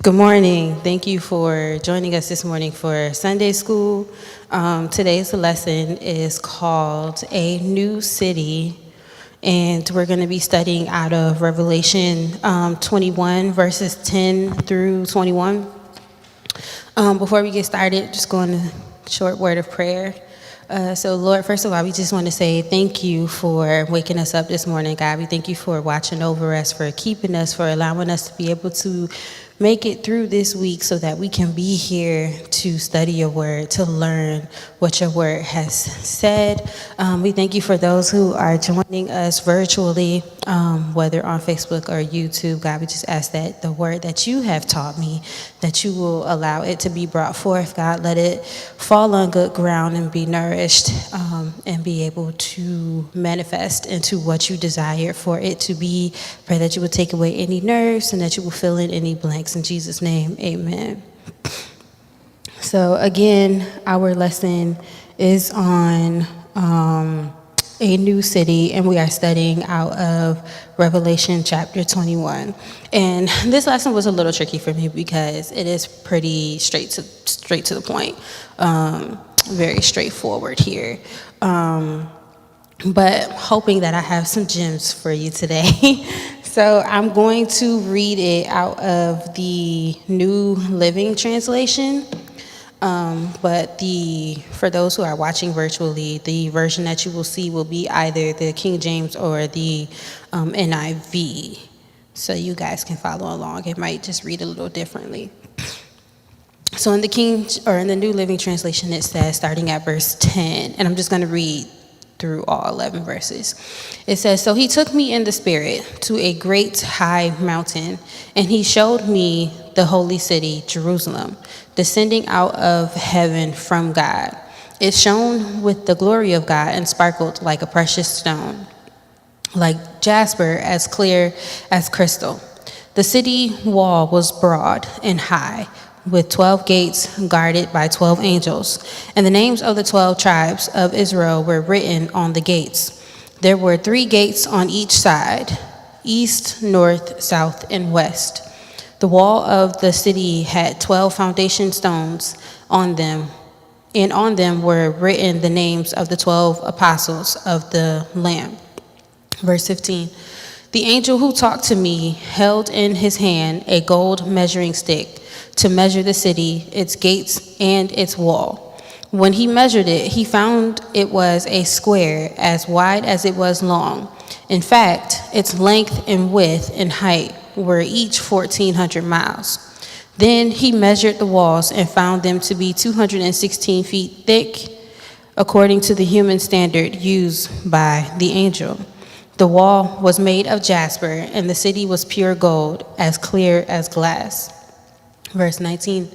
Good morning. Thank you for joining us this morning for Sunday school. Today's lesson is called A New City, and we're going to be studying out of Revelation 21, verses 10 through 21. Before we get started, just going to short word of prayer. So, Lord, first of all, we just want to say thank you for waking us up this morning, God. We thank you for watching over us, for keeping us, for allowing us to be able to make it through this week so that we can be here to study your word, to learn what your word has said. We thank you for those who are joining us virtually, whether on Facebook or YouTube. God, we just ask that the word that you have taught me, that you will allow it to be brought forth. God, let it fall on good ground and be nourished and be able to manifest into what you desire for it to be. Pray that you would take away any nerves and that you will fill in any blanks. In Jesus' name, amen. So again, our lesson is on a new city, and we are studying out of Revelation chapter 21. And this lesson was a little tricky for me because it is pretty straight to the point, very straightforward here. But hoping that I have some gems for you today. So I'm going to read it out of the New Living Translation. But for those who are watching virtually, the version that you will see will be either the King James or the NIV. So you guys can follow along. It might just read a little differently. So in the New Living Translation, it says, starting at verse 10, and I'm just going to read through all 11 verses. It says, "So he took me in the spirit to a great high mountain, and he showed me the holy city, Jerusalem, descending out of heaven from God. It shone with the glory of God and sparkled like a precious stone, like jasper, as clear as crystal. The city wall was broad and high, with 12 gates guarded by 12 angels, and the names of the 12 tribes of Israel were written on the gates. There were 3 gates on each side, east, north, south, and west. The wall of the city had 12 foundation stones on them, and on them were written the names of the 12 apostles of the Lamb." Verse 15. "The angel who talked to me held in his hand a gold measuring stick to measure the city, its gates, and its wall. When he measured it, he found it was a square as wide as it was long. In fact, its length and width and height were each 1,400 miles. Then he measured the walls and found them to be 216 feet thick, according to the human standard used by the angel. The wall was made of jasper, and the city was pure gold, as clear as glass." Verse 19,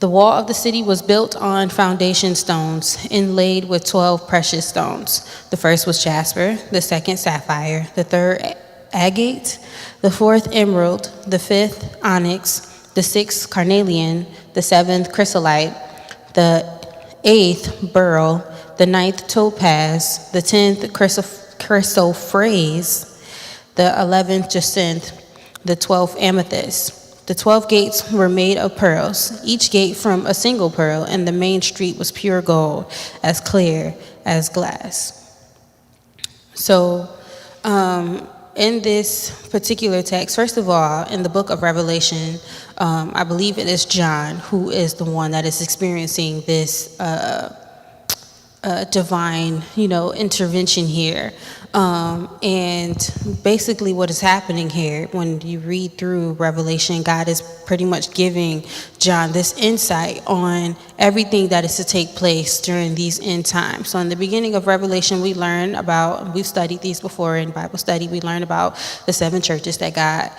"The wall of the city was built on foundation stones, inlaid with 12 precious stones. The first was jasper, the second sapphire, the third agate, the fourth emerald, the fifth onyx, the sixth carnelian, the seventh chrysolite, the eighth beryl, the ninth topaz, the 10th chrysoprase, the 11th jacinth, the 12th amethyst. The 12 gates were made of pearls, each gate from a single pearl, and the main street was pure gold, as clear as glass." So, in this particular text, first of all, in the book of Revelation, I believe it is John who is the one that is experiencing this divine, intervention here. And basically what is happening here, when you read through Revelation, God is pretty much giving John this insight on everything that is to take place during these end times. So in the beginning of Revelation, we've studied these before in Bible study, we learned about the 7 churches that God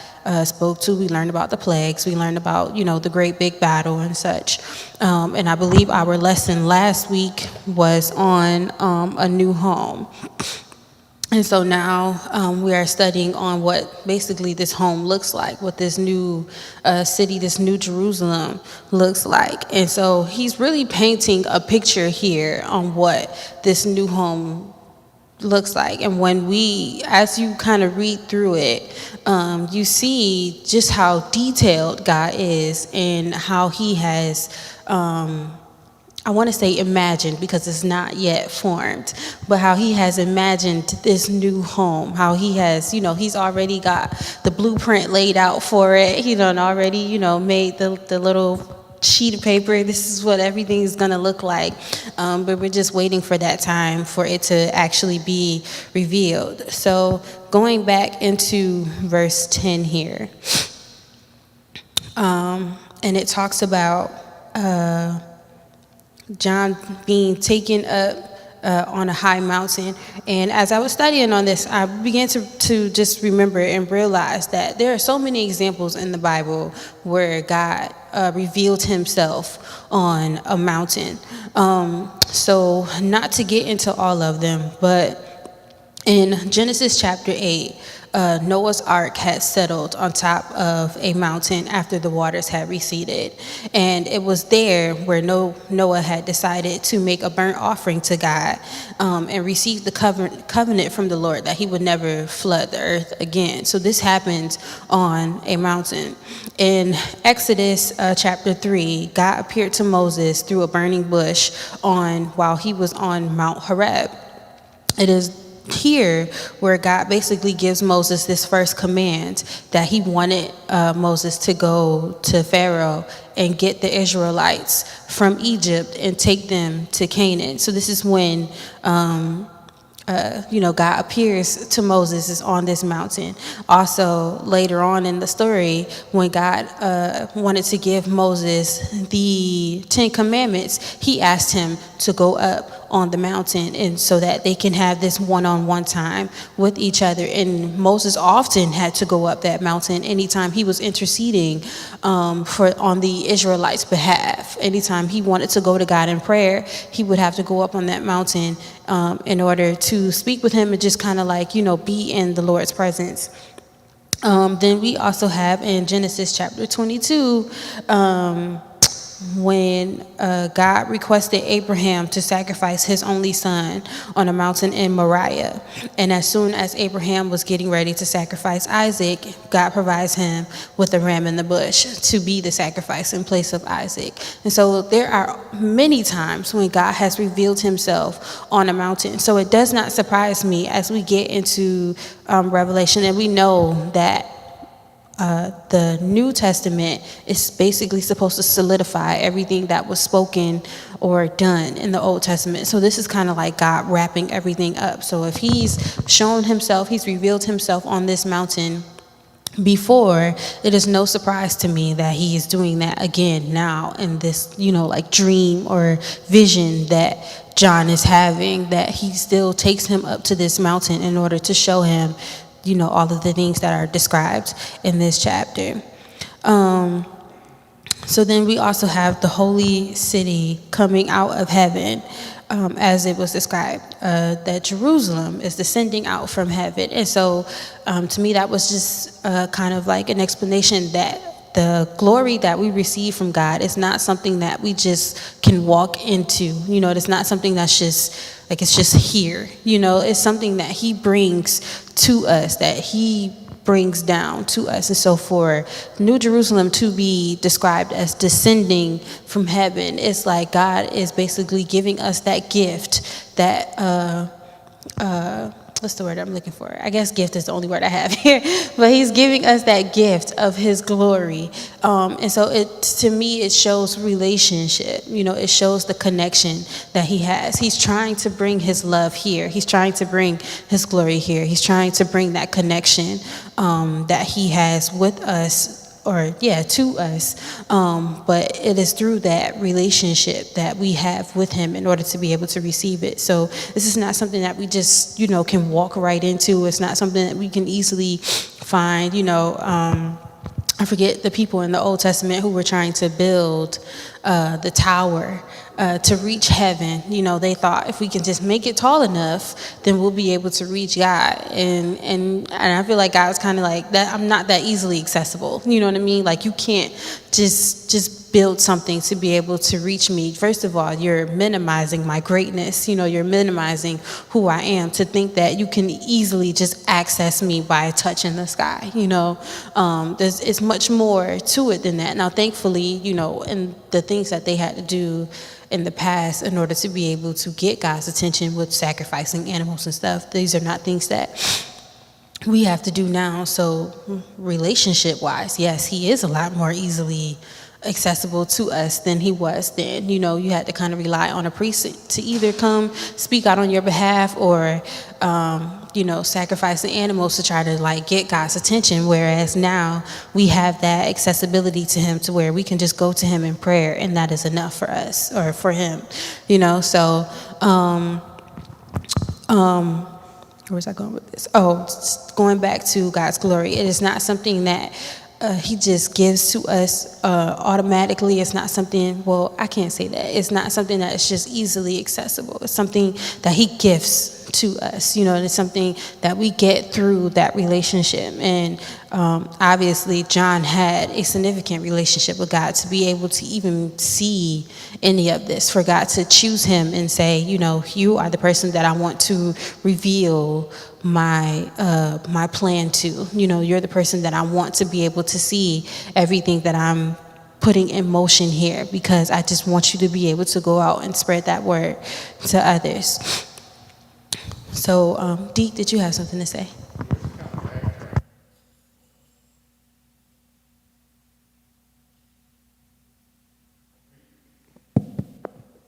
spoke to. We learned about the plagues. We learned about, the great big battle and such. And I believe our lesson last week was on a new home. And so now we are studying on what basically this home looks like, what this new city, this new Jerusalem looks like. And so he's really painting a picture here on what this new home looks like. And as you kind of read through it, you see just how detailed God is and how he has, I want to say imagined, because it's not yet formed, but how he has imagined this new home, how he has, he's already got the blueprint laid out for it. He done already, made the little sheet of paper. This is what everything is going to look like. But we're just waiting for that time for it to actually be revealed. So going back into verse 10 here, and it talks about John being taken up on a high mountain. And as I was studying on this, I began to just remember and realize that there are so many examples in the Bible where God revealed himself on a mountain. So not to get into all of them, but in Genesis chapter 8, Noah's ark had settled on top of a mountain after the waters had receded. And it was there where Noah had decided to make a burnt offering to God and receive the covenant from the Lord that he would never flood the earth again. So this happened on a mountain. In Exodus chapter 3, God appeared to Moses through a burning bush while he was on Mount Horeb. It is here where God basically gives Moses this first command that he wanted Moses to go to Pharaoh and get the Israelites from Egypt and take them to Canaan. So this is when God appears to Moses is on this mountain. Also, later on in the story, when God wanted to give Moses the 10 Commandments, he asked him to go up on the mountain, and so that they can have this one-on-one time with each other. And Moses often had to go up that mountain anytime he was interceding on the Israelites' behalf. Anytime he wanted to go to God in prayer, he would have to go up on that mountain in order to speak with him and just kind of be in the Lord's presence. Then we also have in Genesis chapter 22, when God requested Abraham to sacrifice his only son on a mountain in Moriah. And as soon as Abraham was getting ready to sacrifice Isaac, God provides him with a ram in the bush to be the sacrifice in place of Isaac. And so there are many times when God has revealed himself on a mountain. So it does not surprise me as we get into Revelation, and we know that the New Testament is basically supposed to solidify everything that was spoken or done in the Old Testament. So this is kind of like God wrapping everything up. So if he's shown himself, he's revealed himself on this mountain before, it is no surprise to me that he is doing that again now in this, dream or vision that John is having, that he still takes him up to this mountain in order to show him all of the things that are described in this chapter. So then we also have the holy city coming out of heaven, as it was described, that Jerusalem is descending out from heaven. And so to me, that was just kind of like an explanation that the glory that we receive from God is not something that we just can walk into. It's not something that's just it's just here. It's something that he brings to us, that he brings down to us. And so for New Jerusalem to be described as descending from heaven, it's like God is basically giving us that gift, that what's the word I'm looking for? I guess gift is the only word I have here, but he's giving us that gift of his glory. And so to me, it shows relationship. It shows the connection that he has. He's trying to bring his love here. He's trying to bring his glory here. He's trying to bring that connection that he has with us, to us. But it is through that relationship that we have with him in order to be able to receive it. So this is not something that we just, can walk right into. It's not something that we can easily find, I forget the people in the Old Testament who were trying to build the tower to reach heaven. They thought if we can just make it tall enough, then we'll be able to reach God. And I feel like God was kind of like that. I'm not that easily accessible. You know what I mean? Like you can't just build something to be able to reach me. First of all, you're minimizing my greatness. You're minimizing who I am to think that you can easily just access me by touching the sky. It's much more to it than that. Now, thankfully, and the things that they had to do in the past in order to be able to get God's attention with sacrificing animals and stuff, these are not things that we have to do now. So relationship-wise, yes, he is a lot more easily accessible to us than he was then. You had to kind of rely on a priest to either come speak out on your behalf or sacrifice the animals to try to get God's attention, whereas now we have that accessibility to him to where we can just go to him in prayer and that is enough for us or for him. So where was I going with this? Going back to God's glory. It is not something that he just gives to us automatically. It's not something, I can't say that. It's not something that is just easily accessible. It's something that he gives to us, and it's something that we get through that relationship. And obviously, John had a significant relationship with God to be able to even see any of this, for God to choose him and say, you are the person that I want to reveal my plan to. You're the person that I want to be able to see everything that I'm putting in motion here, because I just want you to be able to go out and spread that word to others. So, Deke, did you have something to say?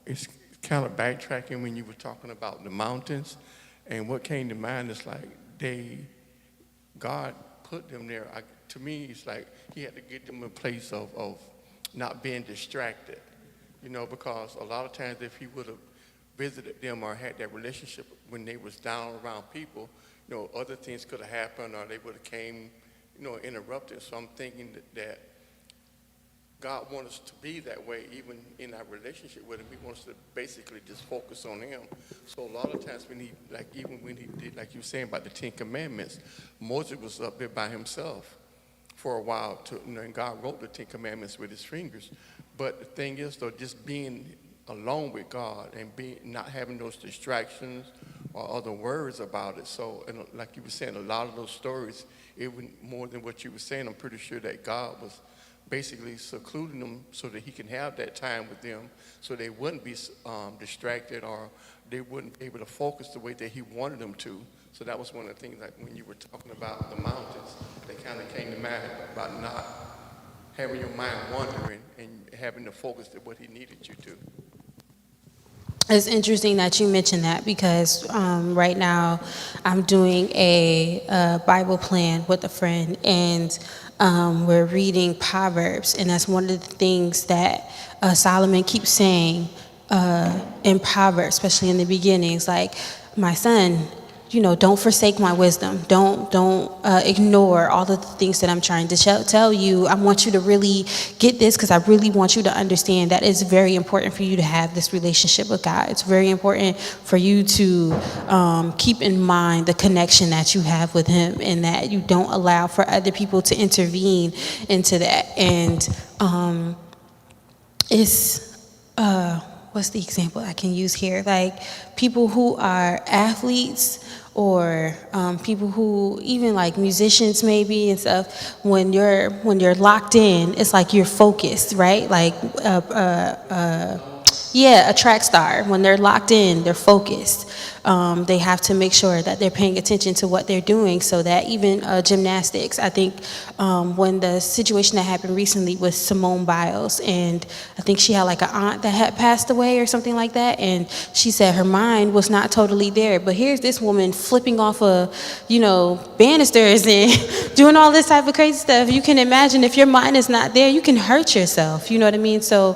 It's kind of backtracking when you were talking about the mountains, and what came to mind is God put them there. To me, it's like he had to get them a place of not being distracted, because a lot of times if he would have visited them or had that relationship when they was down around people, other things could have happened or they would have came, interrupted. So I'm thinking that God wants us to be that way, even in our relationship with him. He wants us to basically just focus on him. So a lot of times even when he did, like you were saying about the 10 Commandments, Moses was up there by himself for a while, and God wrote the 10 Commandments with his fingers. But the thing is, though, just being alone with God and not having those distractions or other words about it. So, and like you were saying, a lot of those stories, even more than what you were saying, I'm pretty sure that God was basically secluding them so that he can have that time with them, so they wouldn't be distracted or they wouldn't be able to focus the way that he wanted them to. So that was one of the things, like when you were talking about the mountains, that kind of came to mind about not having your mind wandering and having to focus to what he needed you to. It's interesting that you mentioned that, because right now I'm doing a Bible plan with a friend, and we're reading Proverbs, and that's one of the things that Solomon keeps saying in Proverbs, especially in the beginnings, like, my son, don't forsake my wisdom. Don't ignore all of the things that I'm trying to tell you. I want you to really get this, because I really want you to understand that it's very important for you to have this relationship with God. It's very important for you to keep in mind the connection that you have with him, and that you don't allow for other people to intervene into that. And what's the example I can use here? Like, people who are athletes, or people who, even like musicians maybe and stuff, when you're locked in, it's like you're focused, right? Like a track star, when they're locked in, they're focused. They have to make sure that they're paying attention to what they're doing, so that even gymnastics, I think when the situation that happened recently with Simone Biles, and I think she had like an aunt that had passed away or something like that, and she said her mind was not totally there, but here's this woman flipping off of, banisters and doing all this type of crazy stuff. You can imagine if your mind is not there, you can hurt yourself, you know what I mean? So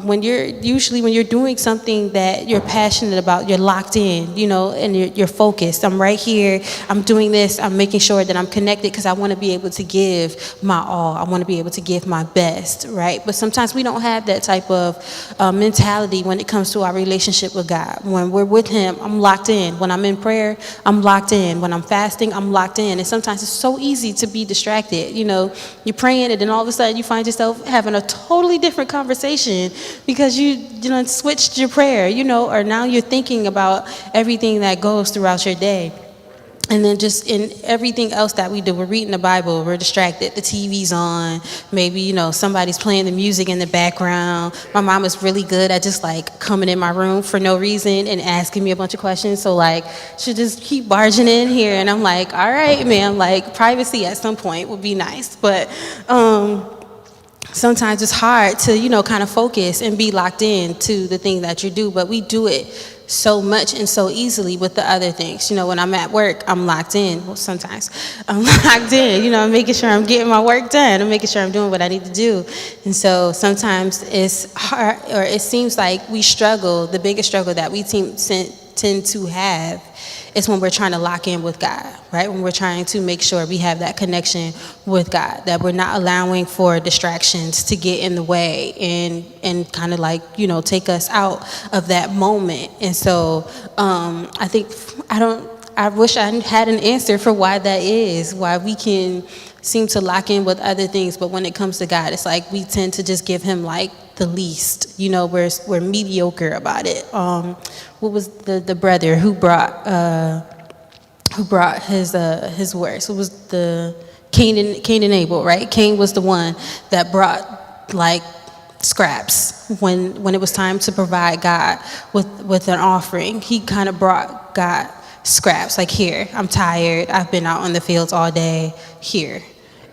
when you're doing something that you're passionate about, you're locked locked in, and you're focused. I'm right here. I'm doing this. I'm making sure that I'm connected because I want to be able to give my all. I want to be able to give my best, right? But sometimes we don't have that type of mentality when it comes to our relationship with God. When we're with Him, I'm locked in. When I'm in prayer, I'm locked in. When I'm fasting, I'm locked in. And sometimes it's so easy to be distracted. You're praying and then all of a sudden you find yourself having a totally different conversation because you switched your prayer, or now you're thinking about everything that goes throughout your day. And then just in everything else that we do, we're reading the Bible, we're distracted, the TV's on, maybe, somebody's playing the music in the background. My mom is really good at just like coming in my room for no reason and asking me a bunch of questions. So like, she'll just keep barging in here and I'm like, all right, ma'am, like privacy at some point would be nice. But sometimes it's hard to, kind of focus and be locked in to the thing that you do, but we do it so much and so easily with the other things. When I'm at work, I'm locked in. Well, sometimes I'm locked in, I'm making sure I'm getting my work done. I'm making sure I'm doing what I need to do. And so sometimes it's hard, or it seems like we struggle. The biggest struggle that we tend to have is when we're trying to lock in with God, right? When we're trying to make sure we have that connection with God, that we're not allowing for distractions to get in the way and kind of like, take us out of that moment. And so I wish I had an answer for why that is, why we can seem to lock in with other things, but when it comes to God, it's like we tend to just give Him like the least, we're mediocre about it. What was the brother who brought his words? It was the Cain and Abel, right? Cain was the one that brought like scraps when it was time to provide God with an offering. He kind of brought God scraps, like, here, I'm tired, I've been out on the fields all day, here.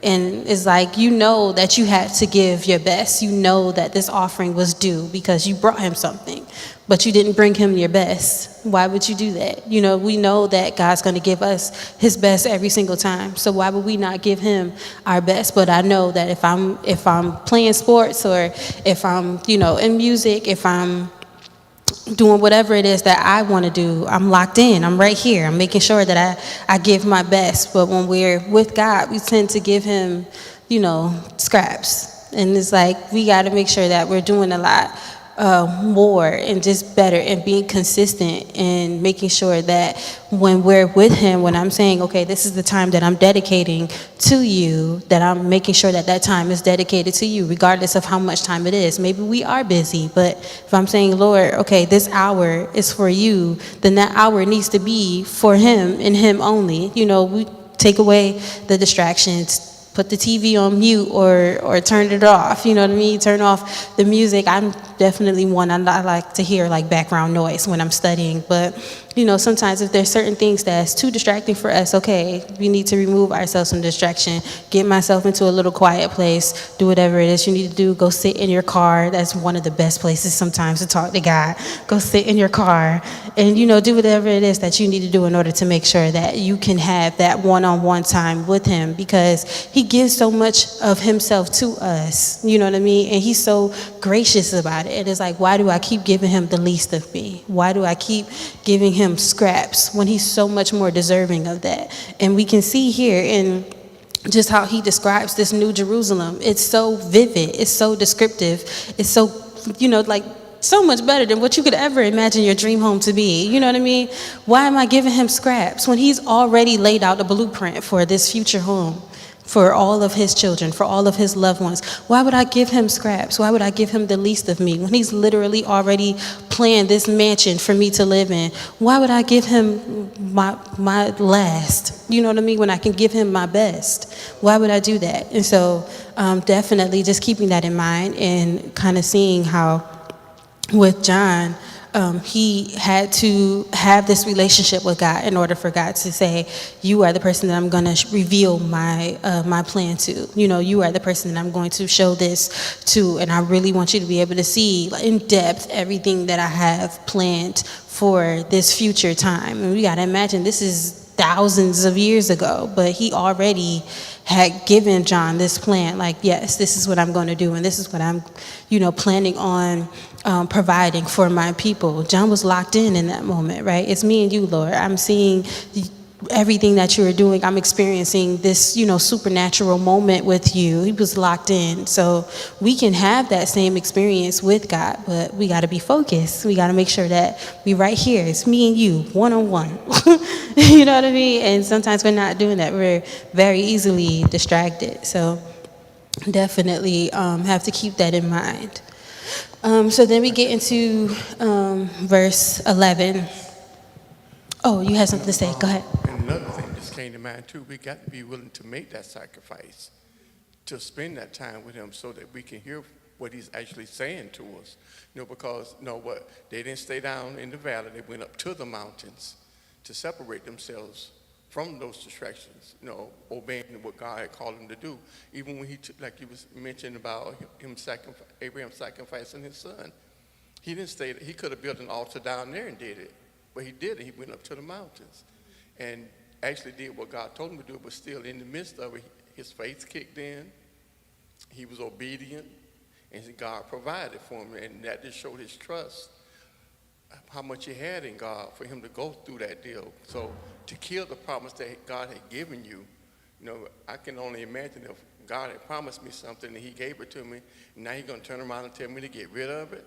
And it's like, that you had to give your best. That this offering was due because you brought Him something, but you didn't bring Him your best. Why would you do that? We know that God's going to give us His best every single time. So why would we not give Him our best? But I know that if I'm playing sports, or if I'm, in music, if I'm doing whatever it is that I want to do, I'm locked in. I'm right here. I'm making sure that I give my best. But when we're with God, we tend to give Him, scraps. And it's like, we got to make sure that we're doing a lot more and just better, and being consistent and making sure that when we're with Him, when I'm saying, okay, this is the time that I'm dedicating to you, that I'm making sure that time is dedicated to you, regardless of how much time it is. Maybe we are busy, but if I'm saying, Lord, okay, this hour is for you, then that hour needs to be for Him and Him only. We take away the distractions, put the TV on mute or turn it off, you know what I mean? Turn off the music. I'm definitely one, I like to hear like background noise when I'm studying, but sometimes if there's certain things that's too distracting for us, okay, we need to remove ourselves from distraction, get myself into a little quiet place, do whatever it is you need to do, go sit in your car. That's one of the best places sometimes to talk to God. Go sit in your car and, do whatever it is that you need to do in order to make sure that you can have that one-on-one time with Him, because He gives so much of Himself to us, you know what I mean? And He's so gracious about it. It is like, why do I keep giving Him the least of me? Why do I keep giving Him scraps when He's so much more deserving of that? And we can see here in just how He describes this New Jerusalem. It's so vivid, it's so descriptive, it's so, like so much better than what you could ever imagine your dream home to be. You know what I mean? Why am I giving Him scraps when He's already laid out a blueprint for this future home, for all of His children, for all of His loved ones? Why would I give Him scraps? Why would I give Him the least of me when He's literally already planned this mansion for me to live in? Why would I give Him my last? You know what I mean? When I can give Him my best. Why would I do that? And so definitely just keeping that in mind, and kind of seeing how with John, he had to have this relationship with God in order for God to say, you are the person that I'm going to reveal my plan to. You are the person that I'm going to show this to, and I really want you to be able to see in depth everything that I have planned for this future time. And we got to imagine this is thousands of years ago, but He already had given John this plan, like, yes, this is what I'm going to do, and this is what I'm, planning on providing for my people. John was locked in that moment, right? It's me and you, Lord. I'm seeing everything that you are doing. I'm experiencing this, supernatural moment with you. He was locked in. So we can have that same experience with God, but we got to be focused. We got to make sure that we right here. It's me and you, one-on-one. You know what I mean? And sometimes we're not doing that. We're very easily distracted. So definitely have to keep that in mind. So then we get into verse 11. Oh, you had something to say. Go ahead. And another thing just came to mind too, we got to be willing to make that sacrifice, to spend that time with him so that we can hear what he's actually saying to us. Because what, they didn't stay down in the valley, they went up to the mountains to separate themselves from those distractions, obeying what God had called him to do. Even when he took, like you was mentioned about Abraham sacrificing his son, he didn't stay, he could have built an altar down there and did it. But he did it. He went up to the mountains and actually did what God told him to do, but still in the midst of it, his faith kicked in. He was obedient, and God provided for him, and that just showed his trust, how much he had in God for him to go through that deal. So to kill the promise that God had given you, I can only imagine if God had promised me something and he gave it to me, and now he's going to turn around and tell me to get rid of it.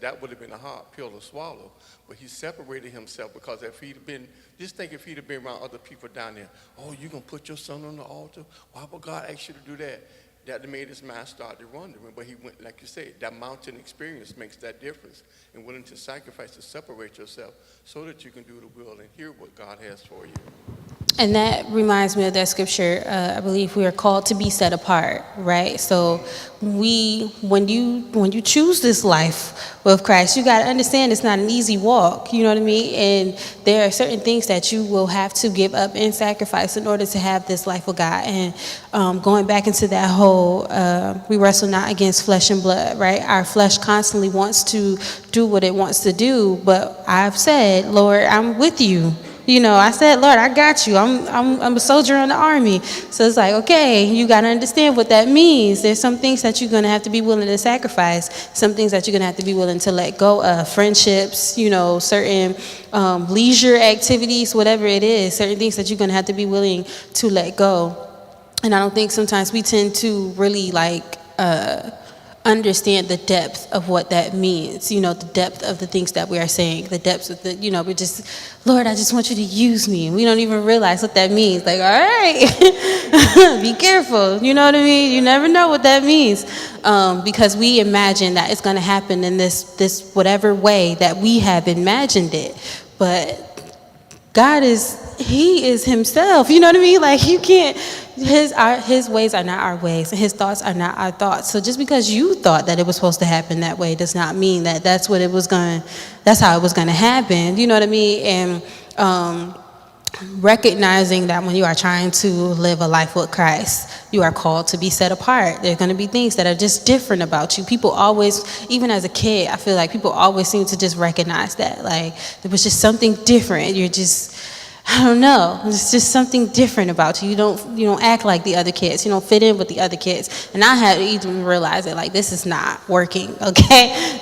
That would have been a hard pill to swallow. But he separated himself, because if he'd been around other people down there, oh, you're going to put your son on the altar? Why would God ask you to do that? That made his mind start to wondering. But he went, like you said, that mountain experience makes that difference, and willing to sacrifice to separate yourself so that you can do the will and hear what God has for you. And that reminds me of that scripture. I believe we are called to be set apart, right? So when you choose this life with Christ, you got to understand it's not an easy walk. You know what I mean? And there are certain things that you will have to give up and sacrifice in order to have this life with God. And going back into that whole, we wrestle not against flesh and blood, right? Our flesh constantly wants to do what it wants to do, but I've said, Lord, I'm with you. I said, Lord, I got you. I'm a soldier in the army. So it's like, okay, you got to understand what that means. There's some things that you're going to have to be willing to sacrifice, some things that you're going to have to be willing to let go of, friendships, certain leisure activities, whatever it is, certain things that you're going to have to be willing to let go. And I don't think sometimes we tend to really understand the depth of what that means, the depth of the things that we are saying, the depths of we're just, Lord, I just want you to use me. And we don't even realize what that means. Like, all right, be careful. You know what I mean? You never know what that means. Because we imagine that it's going to happen in this whatever way that we have imagined it. But God he is himself. You know what I mean? Like, you can't, his ways are not our ways, and his thoughts are not our thoughts. So just because you thought that it was supposed to happen that way does not mean that that's how it was going to happen. You know what I mean? And recognizing that when you are trying to live a life with Christ, you are called to be set apart. There are going to be things that are just different about you. People always, even as a kid, I feel like people always seem to just recognize that. Like, there was just something different. You're just, I don't know. It's just something different about you. You don't act like the other kids. You don't fit in with the other kids. And I had to even realize that, like, this is not working, okay?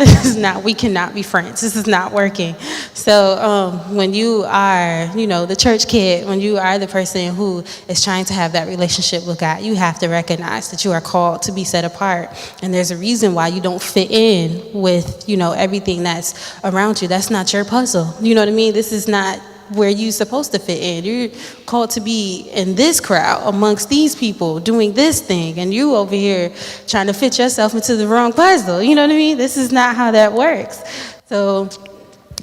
We cannot be friends. This is not working. So when you are, the church kid, when you are the person who is trying to have that relationship with God, you have to recognize that you are called to be set apart. And there's a reason why you don't fit in with, everything that's around you. That's not your puzzle. You know what I mean? This is not where you're supposed to fit in. You're called to be in this crowd amongst these people doing this thing, and you over here trying to fit yourself into the wrong puzzle. You know what I mean? This is not how that works. So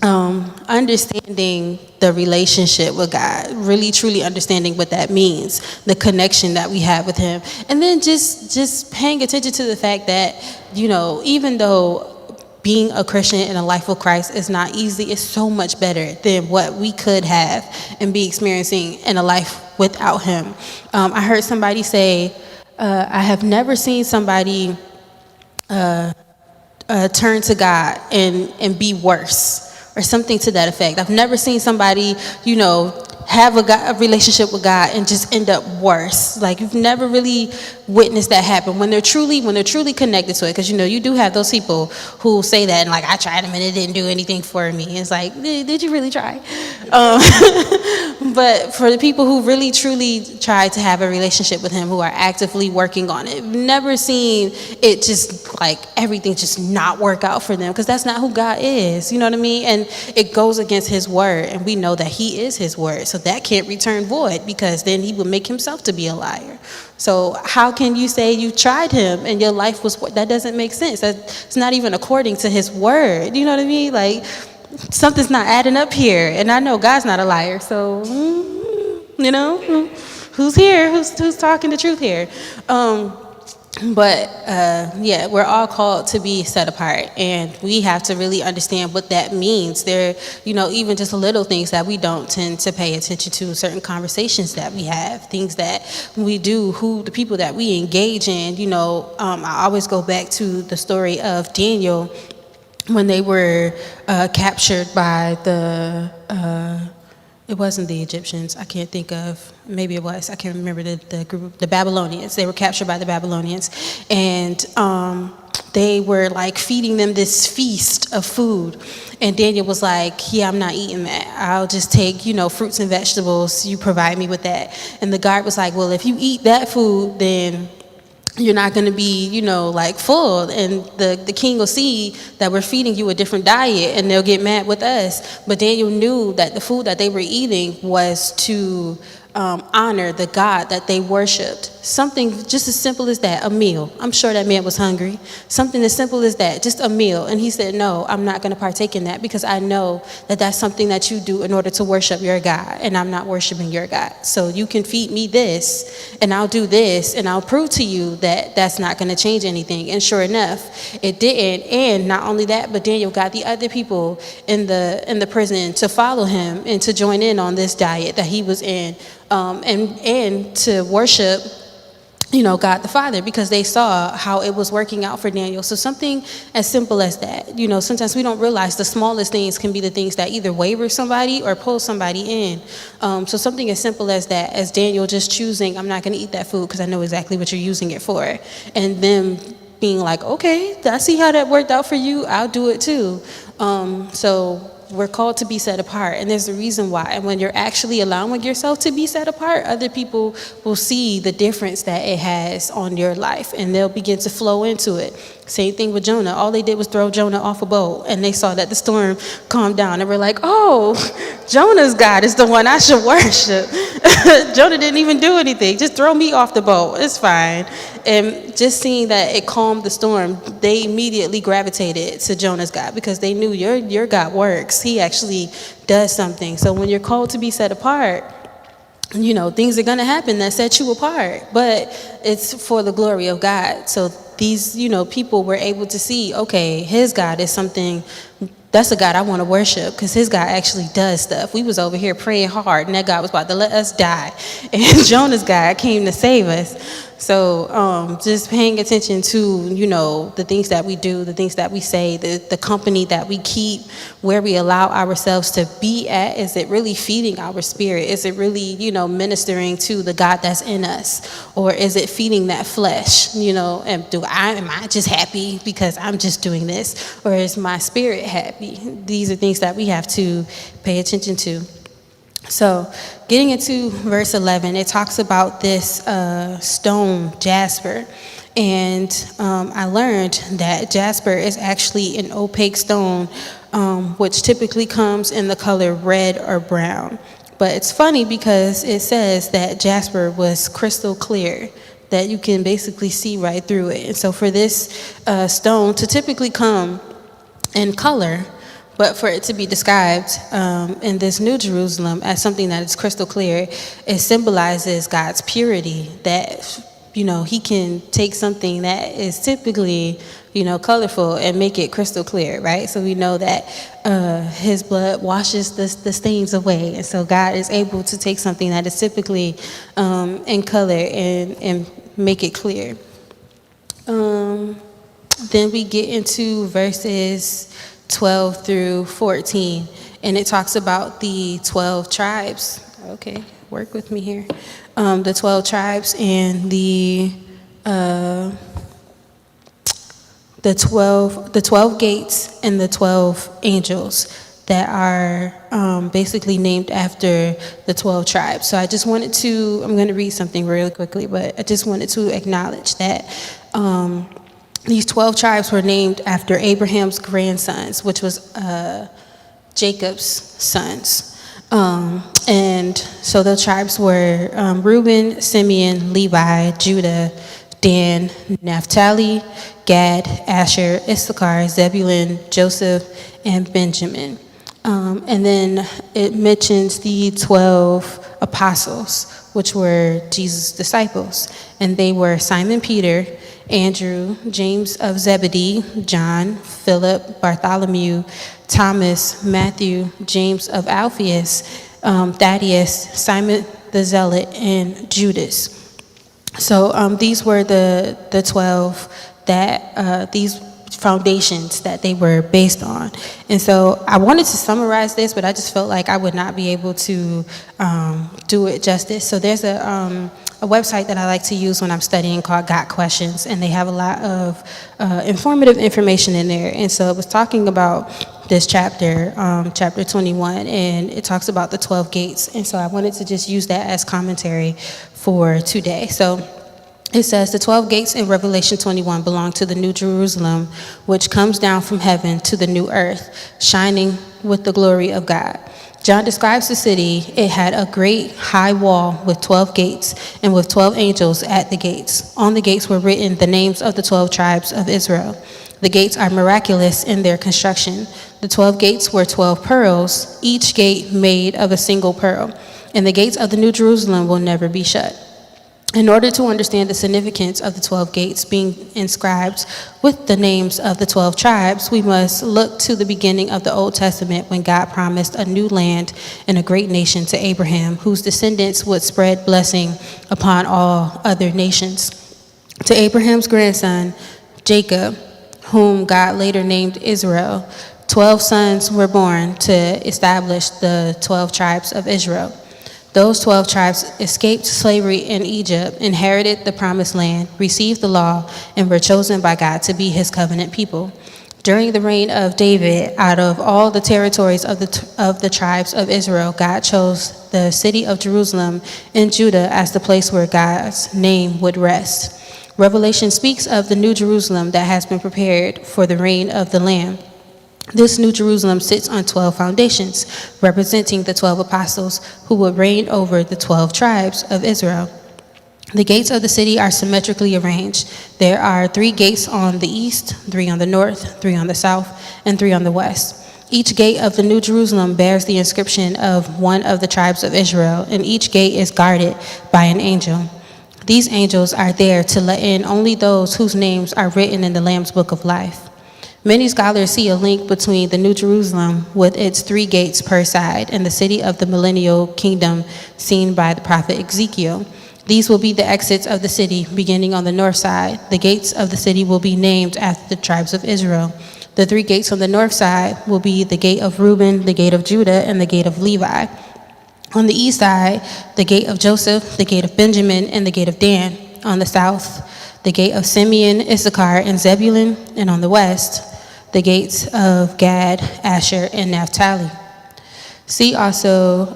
understanding the relationship with God, really truly understanding what that means, the connection that we have with him, and then just paying attention to the fact that, even though being a Christian in a life with Christ is not easy, it's so much better than what we could have and be experiencing in a life without him. I heard somebody say, I have never seen somebody turn to God and be worse, or something to that effect. I've never seen somebody, have a relationship with God and just end up worse. Like, you've never really witnessed that happen when they're truly connected to it. Because you do have those people who say that and like, I tried him and it didn't do anything for me. It's like, did you really try? But for the people who really truly try to have a relationship with him, who are actively working on it, never seen it just like everything just not work out for them, because that's not who God is. You know what I mean? And it goes against his word, and we know that he is his word, so that can't return void, because then he would make himself to be a liar. So how can you say you tried him and your life was, that doesn't make sense. It's not even according to his word. You know what I mean? Like, something's not adding up here, and I know God's not a liar. So, who's here? Who's talking the truth here? But we're all called to be set apart, and we have to really understand what that means. There, even just little things that we don't tend to pay attention to, certain conversations that we have, things that we do, the people that we engage in. I always go back to the story of Daniel when they were captured by it wasn't the Egyptians. I can't think of, maybe it was. I can't remember the group, the Babylonians. They were captured by the Babylonians. And they were like feeding them this feast of food. And Daniel was like, yeah, I'm not eating that. I'll just take, fruits and vegetables. You provide me with that. And the guard was like, well, if you eat that food, then you're not going to be, full. And the king will see that we're feeding you a different diet, and they'll get mad with us. But Daniel knew that the food that they were eating was to honor the God that they worshiped. Something just as simple as that, a meal. I'm sure that man was hungry. Something as simple as that, just a meal. And he said, no, I'm not going to partake in that, because I know that that's something that you do in order to worship your God, and I'm not worshiping your God. So you can feed me this, and I'll do this, and I'll prove to you that that's not going to change anything. And sure enough, it didn't. And not only that, but Daniel got the other people in the prison to follow him and to join in on this diet that he was in, and to worship God the Father, because they saw how it was working out for Daniel. So something as simple as that, sometimes we don't realize the smallest things can be the things that either waver somebody or pull somebody in. So something as simple as that, as Daniel just choosing, I'm not going to eat that food because I know exactly what you're using it for. And them being like, okay, I see how that worked out for you. I'll do it too. So we're called to be set apart, and there's a reason why. And when you're actually allowing yourself to be set apart, other people will see the difference that it has on your life, and they'll begin to flow into it. Same thing with Jonah. All they did was throw Jonah off a boat, and they saw that the storm calmed down, and we're like, oh, Jonah's God is the one I should worship. Jonah didn't even do anything. Just throw me off the boat. It's fine. And just seeing that it calmed the storm, they immediately gravitated to Jonah's God, because they knew your God works. He actually does something. So when you're called to be set apart, things are going to happen that set you apart, but it's for the glory of God. So these, people were able to see, okay, his God is something, that's a God I want to worship, because his God actually does stuff. We was over here praying hard, and that God was about to let us die. And Jonah's God came to save us. So just paying attention to, the things that we do, the things that we say, the company that we keep, where we allow ourselves to be at. Is it really feeding our spirit? Is it really, ministering to the God that's in us? Or is it feeding that flesh? And am I just happy because I'm just doing this? Or is my spirit happy? These are things that we have to pay attention to. So getting into verse 11, it talks about this stone, jasper. And I learned that jasper is actually an opaque stone, which typically comes in the color red or brown. But it's funny because it says that jasper was crystal clear, that you can basically see right through it. And so for this stone to typically come in color, but for it to be described in this New Jerusalem as something that is crystal clear, it symbolizes God's purity, that, he can take something that is typically, colorful and make it crystal clear, right? So we know that his blood washes the stains away. And so God is able to take something that is typically in color and make it clear. Then we get into verses 12 through 14, and it talks about the 12 tribes Okay, work with me here. The 12 tribes and the 12 gates and the 12 angels that are basically named after the 12 tribes. So I just wanted to, I'm going to read something really quickly, but I just wanted to acknowledge that these 12 tribes were named after Abraham's grandsons, which was Jacob's sons. And so the tribes were Reuben, Simeon, Levi, Judah, Dan, Naphtali, Gad, Asher, Issachar, Zebulun, Joseph, and Benjamin. And then it mentions the 12 apostles, which were Jesus' disciples. And they were Simon Peter, Andrew, James of Zebedee, John, Philip, Bartholomew, Thomas, Matthew, James of Alphaeus, Thaddeus, Simon the Zealot, and Judas. So these were the 12 that these foundations that they were based on. And so I wanted to summarize this, but I just felt like I would not be able to do it justice. So there's a website that I like to use when I'm studying called Got Questions, and they have a lot of informative information in there. And so it was talking about this chapter, chapter 21, and it talks about the 12 gates. And so I wanted to just use that as commentary for today. So it says, the 12 gates in Revelation 21 belong to the New Jerusalem, which comes down from heaven to the new earth, shining with the glory of God. John describes the city. It had a great high wall with 12 gates and with 12 angels at the gates. On the gates were written the names of the 12 tribes of Israel. The gates are miraculous in their construction. The 12 gates were 12 pearls, each gate made of a single pearl. And the gates of the New Jerusalem will never be shut. In order to understand the significance of the 12 gates being inscribed with the names of the 12 tribes, we must look to the beginning of the Old Testament when God promised a new land and a great nation to Abraham, whose descendants would spread blessing upon all other nations. To Abraham's grandson, Jacob, whom God later named Israel, 12 sons were born to establish the 12 tribes of Israel. Those 12 tribes escaped slavery in Egypt, inherited the promised land, received the law, and were chosen by God to be his covenant people. During the reign of David, out of all the territories of the tribes of Israel, God chose the city of Jerusalem in Judah as the place where God's name would rest. Revelation speaks of the new Jerusalem that has been prepared for the reign of the Lamb. This new Jerusalem sits on 12 foundations, representing the 12 apostles who would reign over the 12 tribes of Israel. The gates of the city are symmetrically arranged. There are 3 gates on the east, 3 on the north, 3 on the south, and 3 on the west. Each gate of the New Jerusalem bears the inscription of one of the tribes of Israel, and each gate is guarded by an angel. These angels are there to let in only those whose names are written in the Lamb's Book of Life. Many scholars see a link between the New Jerusalem with its 3 gates per side and the city of the millennial kingdom seen by the prophet Ezekiel. These will be the exits of the city beginning on the north side. The gates of the city will be named after the tribes of Israel. The 3 gates on the north side will be the gate of Reuben, the gate of Judah, and the gate of Levi. On the east side, the gate of Joseph, the gate of Benjamin, and the gate of Dan. On the south, the gate of Simeon, Issachar, and Zebulun. And on the west, the gates of Gad, Asher, and Naphtali. See also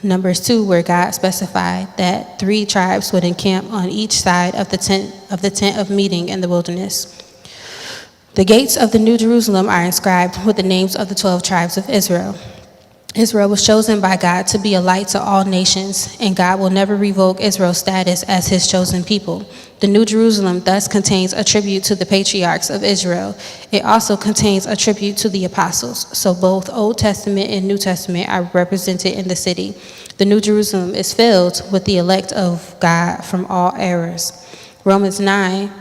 Numbers 2, where God specified that 3 tribes would encamp on each side of the tent of meeting in the wilderness. The gates of the New Jerusalem are inscribed with the names of the 12 tribes of Israel. Israel was chosen by God to be a light to all nations, and God will never revoke Israel's status as his chosen people. The New Jerusalem thus contains a tribute to the patriarchs of Israel. It also contains a tribute to the apostles. So both Old Testament and New Testament are represented in the city. The New Jerusalem is filled with the elect of God from all eras. Romans 9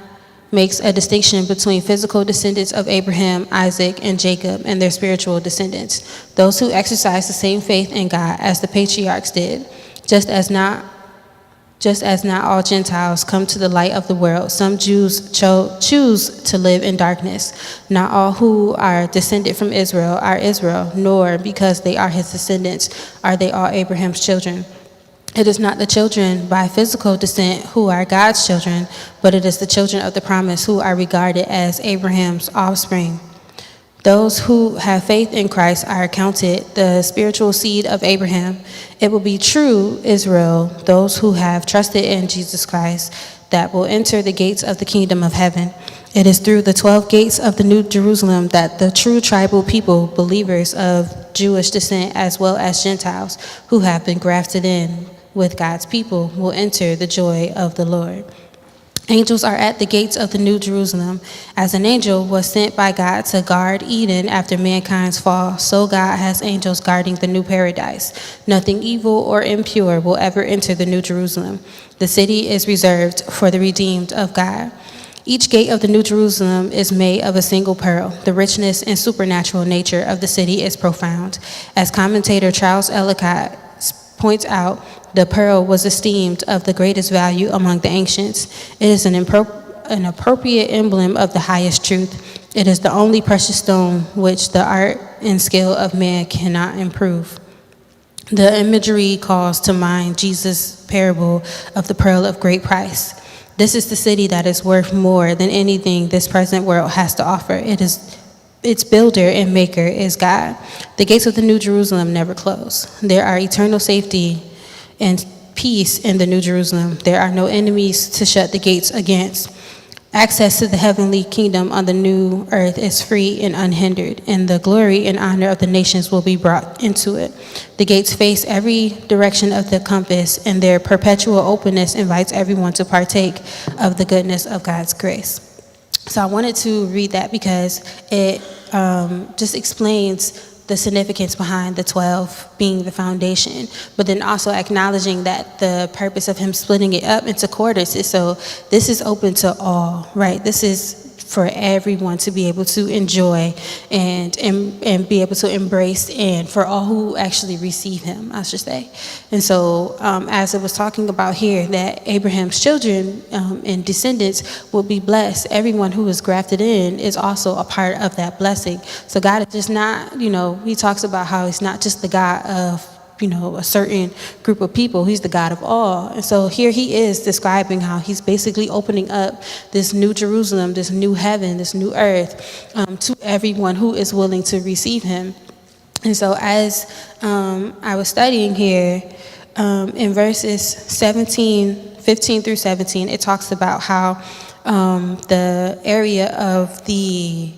makes a distinction between physical descendants of Abraham, Isaac, and Jacob and their spiritual descendants, those who exercise the same faith in God as the patriarchs did. Just as not all Gentiles come to the light of the world, some Jews choose to live in darkness. Not all who are descended from Israel are Israel, nor because they are his descendants are they all Abraham's children. It is not the children by physical descent who are God's children, but it is the children of the promise who are regarded as Abraham's offspring. Those who have faith in Christ are accounted the spiritual seed of Abraham. It will be true Israel, those who have trusted in Jesus Christ, that will enter the gates of the kingdom of heaven. It is through the 12 gates of the New Jerusalem that the true tribal people, believers of Jewish descent as well as Gentiles, who have been grafted in with God's people, will enter the joy of the Lord. Angels are at the gates of the New Jerusalem. As an angel was sent by God to guard Eden after mankind's fall, so God has angels guarding the new paradise. Nothing evil or impure will ever enter the New Jerusalem. The city is reserved for the redeemed of God. Each gate of the New Jerusalem is made of a single pearl. The richness and supernatural nature of the city is profound. As commentator Charles Ellicott points out, the pearl was esteemed of the greatest value among the ancients. It is an appropriate emblem of the highest truth. It is the only precious stone which the art and skill of man cannot improve. The imagery calls to mind Jesus' parable of the pearl of great price. This is the city that is worth more than anything this present world has to offer. Its builder and maker is God. The gates of the New Jerusalem never close. There are eternal safety and peace in the New Jerusalem. There are no enemies to shut the gates against. Access to the heavenly kingdom on the new earth is free and unhindered, and the glory and honor of the nations will be brought into it. The gates face every direction of the compass, and their perpetual openness invites everyone to partake of the goodness of God's grace. So I wanted to read that because it just explains the significance behind the 12 being the foundation, but then also acknowledging that the purpose of him splitting it up into quarters is so this is open to all, right? This is for everyone to be able to enjoy and be able to embrace, and for all who actually receive him, I should say. And so as it was talking about here, that Abraham's children and descendants will be blessed. Everyone who is grafted in is also a part of that blessing. So God is just not, he talks about how he's not just the God of a certain group of people. He's the God of all. And so here he is describing how he's basically opening up this new Jerusalem, this new heaven, this new earth to everyone who is willing to receive him. And so as I was studying here, in verses 15 through 17, it talks about how the area of the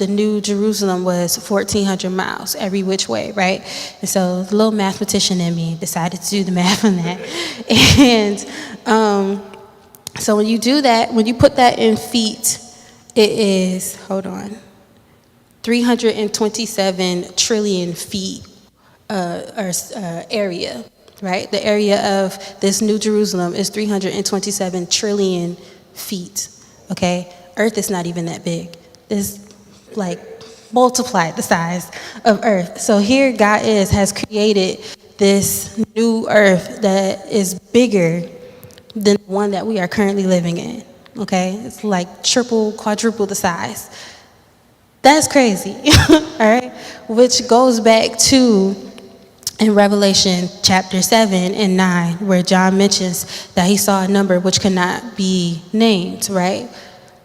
New Jerusalem was 1,400 miles every which way, right? And so the little mathematician in me decided to do the math on that. And so when you do that, when you put that in feet, it is, 327 trillion feet area, right? The area of this New Jerusalem is 327 trillion feet, okay? Earth is not even that big. It's like multiplied the size of earth. So here God has created this new earth that is bigger than the one that we are currently living in, okay? It's like triple, quadruple the size. That's crazy, all right? Which goes back to in Revelation chapter 7 and 9, where John mentions that he saw a number which could not be named, right?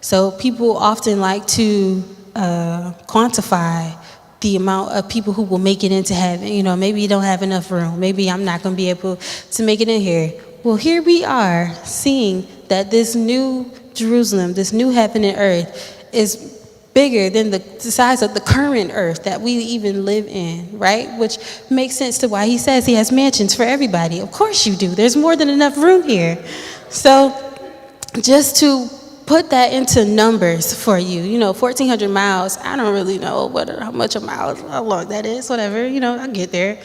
So people often like to quantify the amount of people who will make it into heaven. Maybe you don't have enough room. Maybe I'm not going to be able to make it in here. Well, here we are seeing that this new Jerusalem, this new heaven and earth is bigger than the size of the current earth that we even live in, right? Which makes sense to why he says he has mansions for everybody. Of course you do. There's more than enough room here. So just to put that into numbers for you, 1,400 miles, I don't really know how much a mile, how long that is, whatever, I'll get there.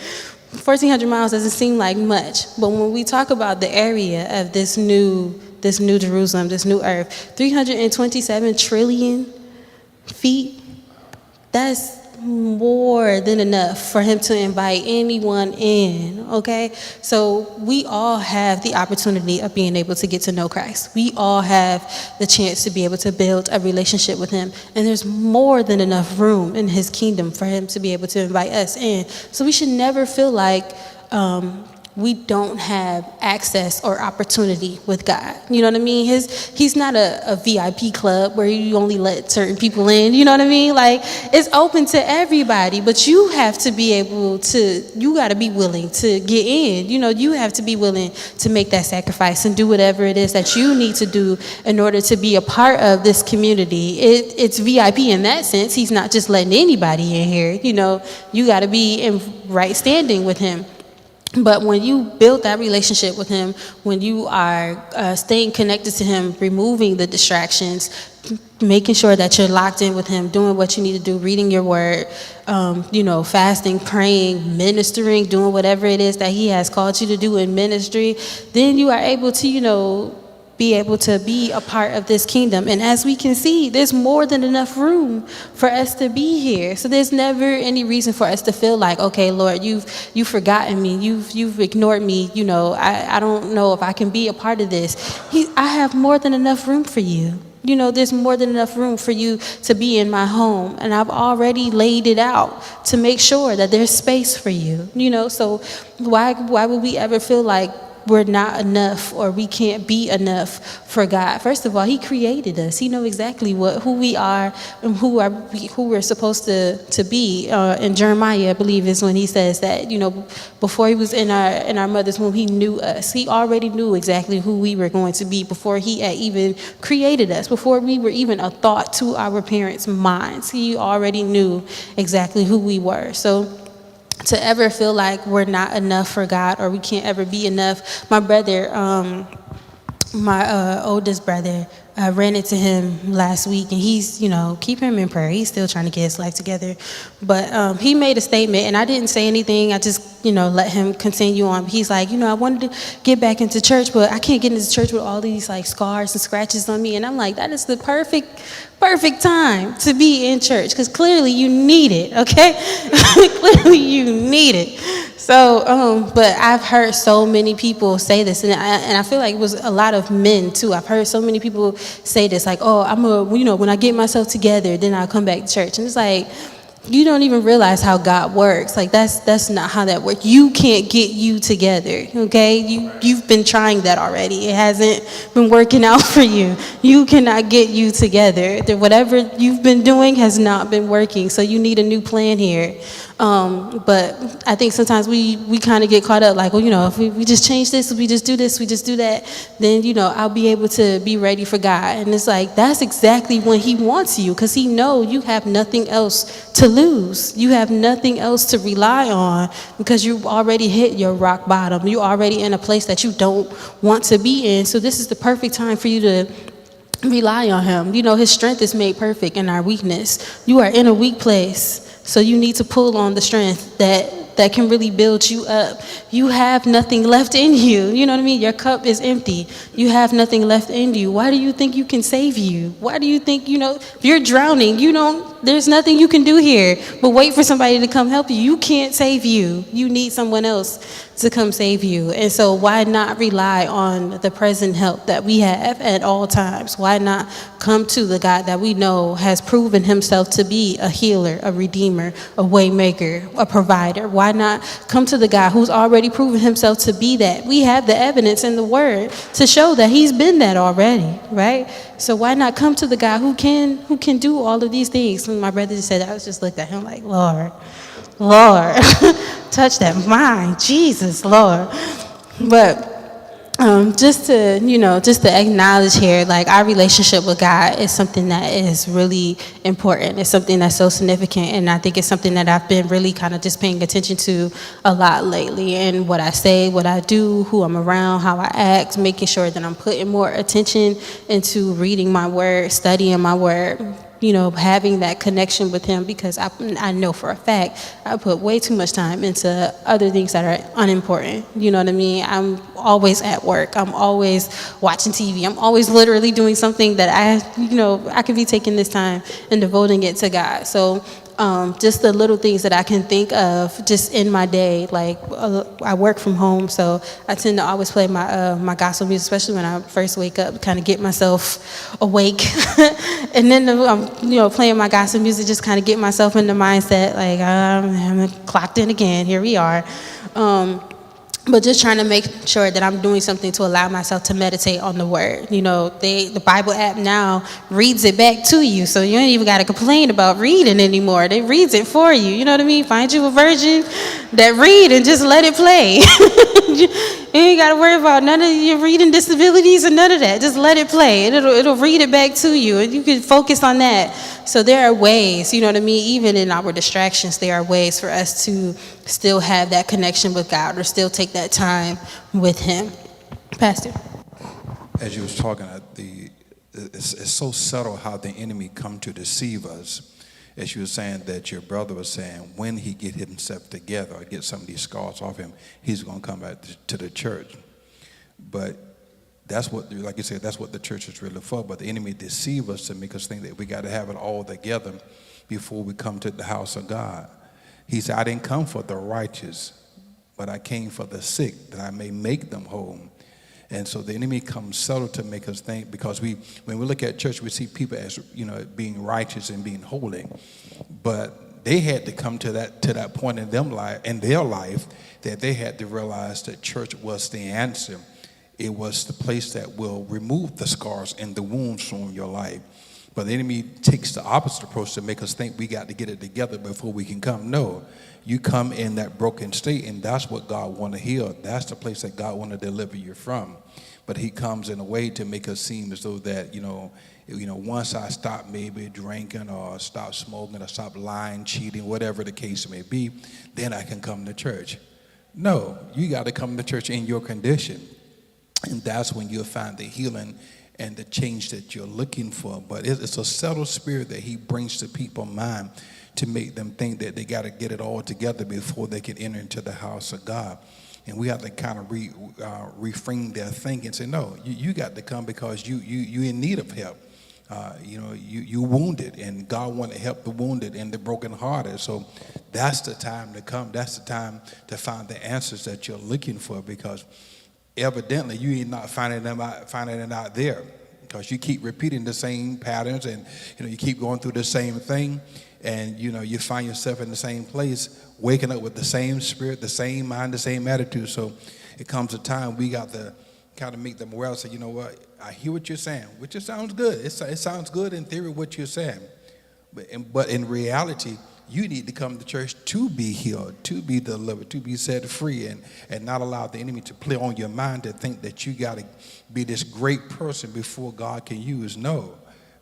1,400 miles doesn't seem like much, but when we talk about the area of this new Jerusalem, this new earth, 327 trillion feet, that's more than enough for him to invite anyone in, okay? So we all have the opportunity of being able to get to know Christ. We all have the chance to be able to build a relationship with him, and there's more than enough room in his kingdom for him to be able to invite us in. So we should never feel like we don't have access or opportunity with God. You know what I mean? He's not a VIP club where you only let certain people in. You know what I mean? Like, it's open to everybody, but you have to be able to, you got to be willing to get in. You know, you have to be willing to make that sacrifice and do whatever it is that you need to do in order to be a part of this community. It's VIP in that sense. He's not just letting anybody in here. You know, you got to be in right standing with him. But when you build that relationship with him, when you are staying connected to him, removing the distractions, making sure that you're locked in with him, doing what you need to do, reading your word, fasting, praying, ministering, doing whatever it is that he has called you to do in ministry, then you are able to, be able to be a part of this kingdom. And as we can see, there's more than enough room for us to be here. So there's never any reason for us to feel like, okay, Lord, you've forgotten me, you've ignored me, I don't know if I can be a part of this. I have more than enough room for you. There's more than enough room for you to be in my home, and I've already laid it out to make sure that there's space for you. So why would we ever feel like we're not enough or we can't be enough for God? First of all, he created us. He knows exactly who we are and who we're supposed to be. In Jeremiah, I believe, is when he says that, before he was in our mother's womb, he knew us. He already knew exactly who we were going to be before he had even created us, before we were even a thought to our parents' minds. He already knew exactly who we were. So to ever feel like we're not enough for God or we can't ever be enough. My brother, my oldest brother, ran into him last week, and he's, keep him in prayer. He's still trying to get his life together. But he made a statement, and I didn't say anything. I just, let him continue on. He's like, I wanted to get back into church, but I can't get into church with all these like scars and scratches on me. And I'm like, that is the perfect time to be in church, because clearly you need it, okay? Clearly you need it. So, but I've heard so many people say this, and I feel like it was a lot of men too. I've heard so many people say this, like, oh, when I get myself together, then I'll come back to church. And it's like, you don't even realize how God works. Like, that's not how that works. You can't get you together, okay? You've been trying that already. It hasn't been working out for you. You cannot get you together. Whatever you've been doing has not been working, so you need a new plan here. But I think sometimes we kind of get caught up like, well, if we just change this, if we just do this, we just do that, then, I'll be able to be ready for God. And it's like, that's exactly when he wants you, because he knows you have nothing else to lose. You have nothing else to rely on, because you've already hit your rock bottom. You're already in a place that you don't want to be in. So this is the perfect time for you to rely on him. His strength is made perfect in our weakness. You are in a weak place, so you need to pull on the strength that can really build you up. You have nothing left in you. You know what I mean? Your cup is empty. You have nothing left in you. Why do you think you can save you? Why do you think, if you're drowning, there's nothing you can do here but wait for somebody to come help you. You can't save you. You need someone else to come save you. And so why not rely on the present help that we have at all times? Why not come to the God that we know has proven himself to be a healer, a redeemer, a way maker, a provider? Why not come to the God who's already proven himself to be that? We have the evidence in the word to show that he's been that already, right? So why not come to the God who can do all of these things? When my brother just said that, I was just looked at him like, Lord, touch that mind, Jesus, Lord. But just to acknowledge here, like, our relationship with God is something that is really important. It's something that's so significant, and I think it's something that I've been really kind of just paying attention to a lot lately. And what I say, what I do, who I'm around, how I act, making sure that I'm putting more attention into reading my word, studying my word, having that connection with him, because I know for a fact I put way too much time into other things that are unimportant. You know what I mean? I'm always at work. I'm always watching TV. I'm always literally doing something that I could be taking this time and devoting it to God. So just the little things that I can think of just in my day. Like, I work from home, so I tend to always play my gospel music, especially when I first wake up, kind of get myself awake. And then I'm playing my gospel music, just kind of get myself in the mindset, like, I'm clocked in again, here we are. but just trying to make sure that I'm doing something to allow myself to meditate on the word. You know, the Bible app now reads it back to you, so you don't even got to complain about reading anymore. They reads it for you. You know what I mean? Find you a version that read and just let it play. You ain't got to worry about none of your reading disabilities or none of that. Just let it play, and it'll read it back to you, and you can focus on that. So there are ways, you know what I mean, even in our distractions, there are ways for us to still have that connection with God or still take that time with Him. Pastor? As you was talking, it's so subtle how the enemy come to deceive us. As you were saying that your brother was saying, when he get himself together or get some of these scars off him, he's going to come back to the church. But that's what, like you said, that's what the church is really for. But the enemy deceive us to make us think that we got to have it all together before we come to the house of God. He said, I didn't come for the righteous, but I came for the sick, that I may make them whole. And so the enemy comes subtle to make us think, because when we look at church, we see people as, you know, being righteous and being holy. But they had to come to that point in their life that they had to realize that church was the answer. It was the place that will remove the scars and the wounds from your life. But the enemy takes the opposite approach to make us think we got to get it together before we can come. No, you come in that broken state, and that's what God want to heal. That's the place that God want to deliver you from. But he comes in a way to make us seem as though that, you know, once I stop maybe drinking or stop smoking or stop lying, cheating, whatever the case may be, then I can come to church. No, you got to come to church in your condition. And that's when you'll find the healing and the change that you're looking for. But it's a subtle spirit that he brings to people's mind to make them think that they got to get it all together before they can enter into the house of God. And we have to kind of reframe their thinking and say, no, you got to come because you in need of help. You wounded, and God want to help the wounded and the brokenhearted. So that's the time to come. That's the time to find the answers that you're looking for, because evidently you ain't not finding it out there, because you keep repeating the same patterns, and you keep going through the same thing, and you find yourself in the same place, waking up with the same spirit, the same mind, the same attitude. So it comes a time we got to kind of make them aware and say, you know what, I hear what you're saying, which sounds good. It sounds good in theory what you're saying, but in reality, you need to come to church to be healed, to be delivered, to be set free, and not allow the enemy to play on your mind to think that you got to be this great person before God can use. No,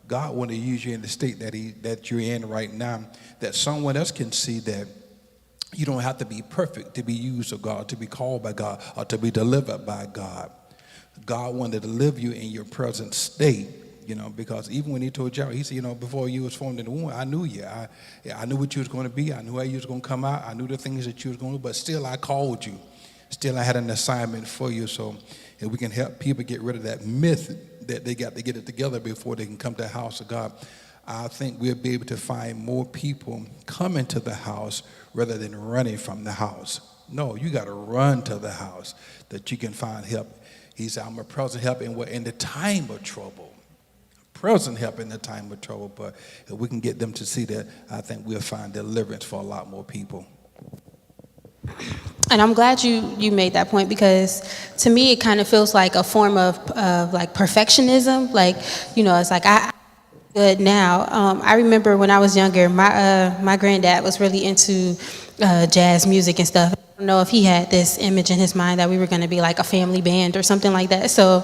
God want to use you in the state that you're in right now, that someone else can see that you don't have to be perfect to be used of God, to be called by God, or to be delivered by God. God wanted to deliver you in your present state. Because even when he told y'all, he said, before you was formed in the womb, I knew you. I knew what you was going to be. I knew how you was going to come out. I knew the things that you was going to do, but still I called you. Still I had an assignment for you. So if we can help people get rid of that myth that they got to get it together before they can come to the house of God, I think we'll be able to find more people coming to the house rather than running from the house. No, you got to run to the house that you can find help. He said, I'm a present help in the time of trouble. Present help in the time of trouble, but if we can get them to see that, I think we'll find deliverance for a lot more people. And I'm glad you made that point, because to me it kind of feels like a form of like perfectionism. Like, it's like I good now. I remember when I was younger, my granddad was really into jazz music and stuff. I don't know if he had this image in his mind that we were going to be like a family band or something like that. So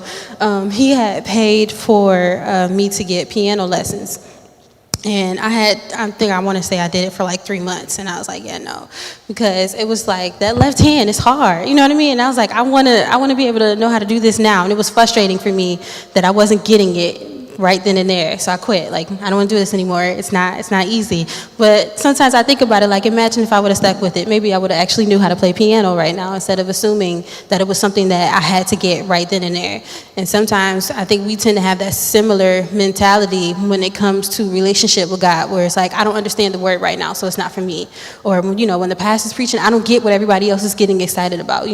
he had paid for me to get piano lessons. And I want to say I did it for like 3 months. And I was like, yeah, no, because it was like that left hand is hard. You know what I mean? And I was like, I want to be able to know how to do this now. And it was frustrating for me that I wasn't getting it right then and there. So I quit. Like, I don't want to do this anymore. It's not easy. But sometimes I think about it, like, imagine if I would have stuck with it. Maybe I would have actually knew how to play piano right now, instead of assuming that it was something that I had to get right then and there. And sometimes I think we tend to have that similar mentality when it comes to relationship with God, where it's like, I don't understand the word right now, so it's not for me. Or, when the pastor's preaching, I don't get what everybody else is getting excited about.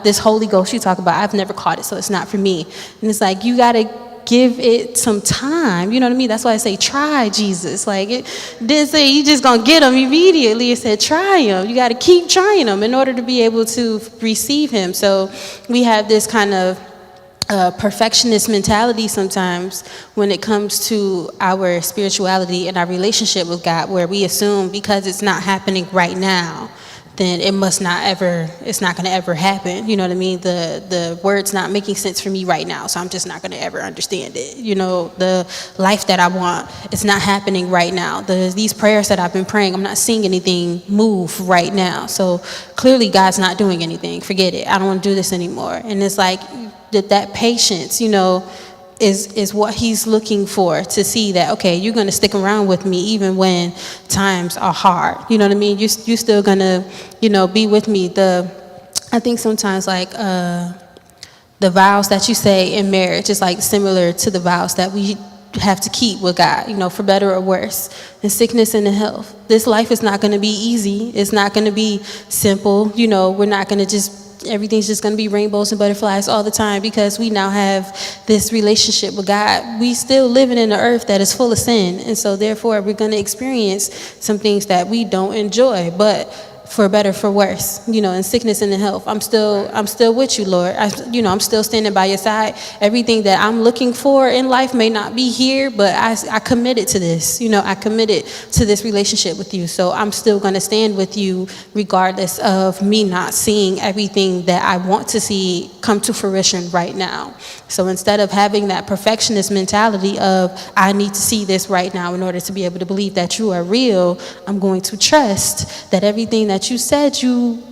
This Holy Ghost you talk about, I've never caught it, so it's not for me. And it's like, you got to give it some time. You know what I mean? That's why I say try Jesus. Like, it didn't say you just gonna get him immediately. It said try him. You got to keep trying him in order to be able to receive him. So we have this kind of perfectionist mentality sometimes when it comes to our spirituality and our relationship with God, where we assume because it's not happening right now, then it's not going to ever happen. You know what I mean? The word's not making sense for me right now, so I'm just not going to ever understand it. You know, the life that I want, it's not happening right now. These prayers that I've been praying, I'm not seeing anything move right now. So clearly God's not doing anything. Forget it. I don't want to do this anymore. And it's like that patience, you know, is what he's looking for, to see that, okay, you're going to stick around with me even when times are hard. You know what I mean? You're still going to, you know, be with me. I think sometimes like the vows that you say in marriage is like similar to the vows that we have to keep with God, you know, for better or worse, in sickness and in health. This life is not going to be easy. It's not going to be simple. You know, we're not going to just everything's just going to be rainbows and butterflies all the time, because we now have this relationship with God. We still living in an earth that is full of sin, and so therefore we're going to experience some things that we don't enjoy, but for better, for worse, you know, in sickness and in health. I'm still with you, Lord. I'm still standing by your side. Everything that I'm looking for in life may not be here, but I committed to this. You know, I committed to this relationship with you. So I'm still going to stand with you regardless of me not seeing everything that I want to see come to fruition right now. So instead of having that perfectionist mentality of, I need to see this right now in order to be able to believe that you are real, I'm going to trust that everything that you said you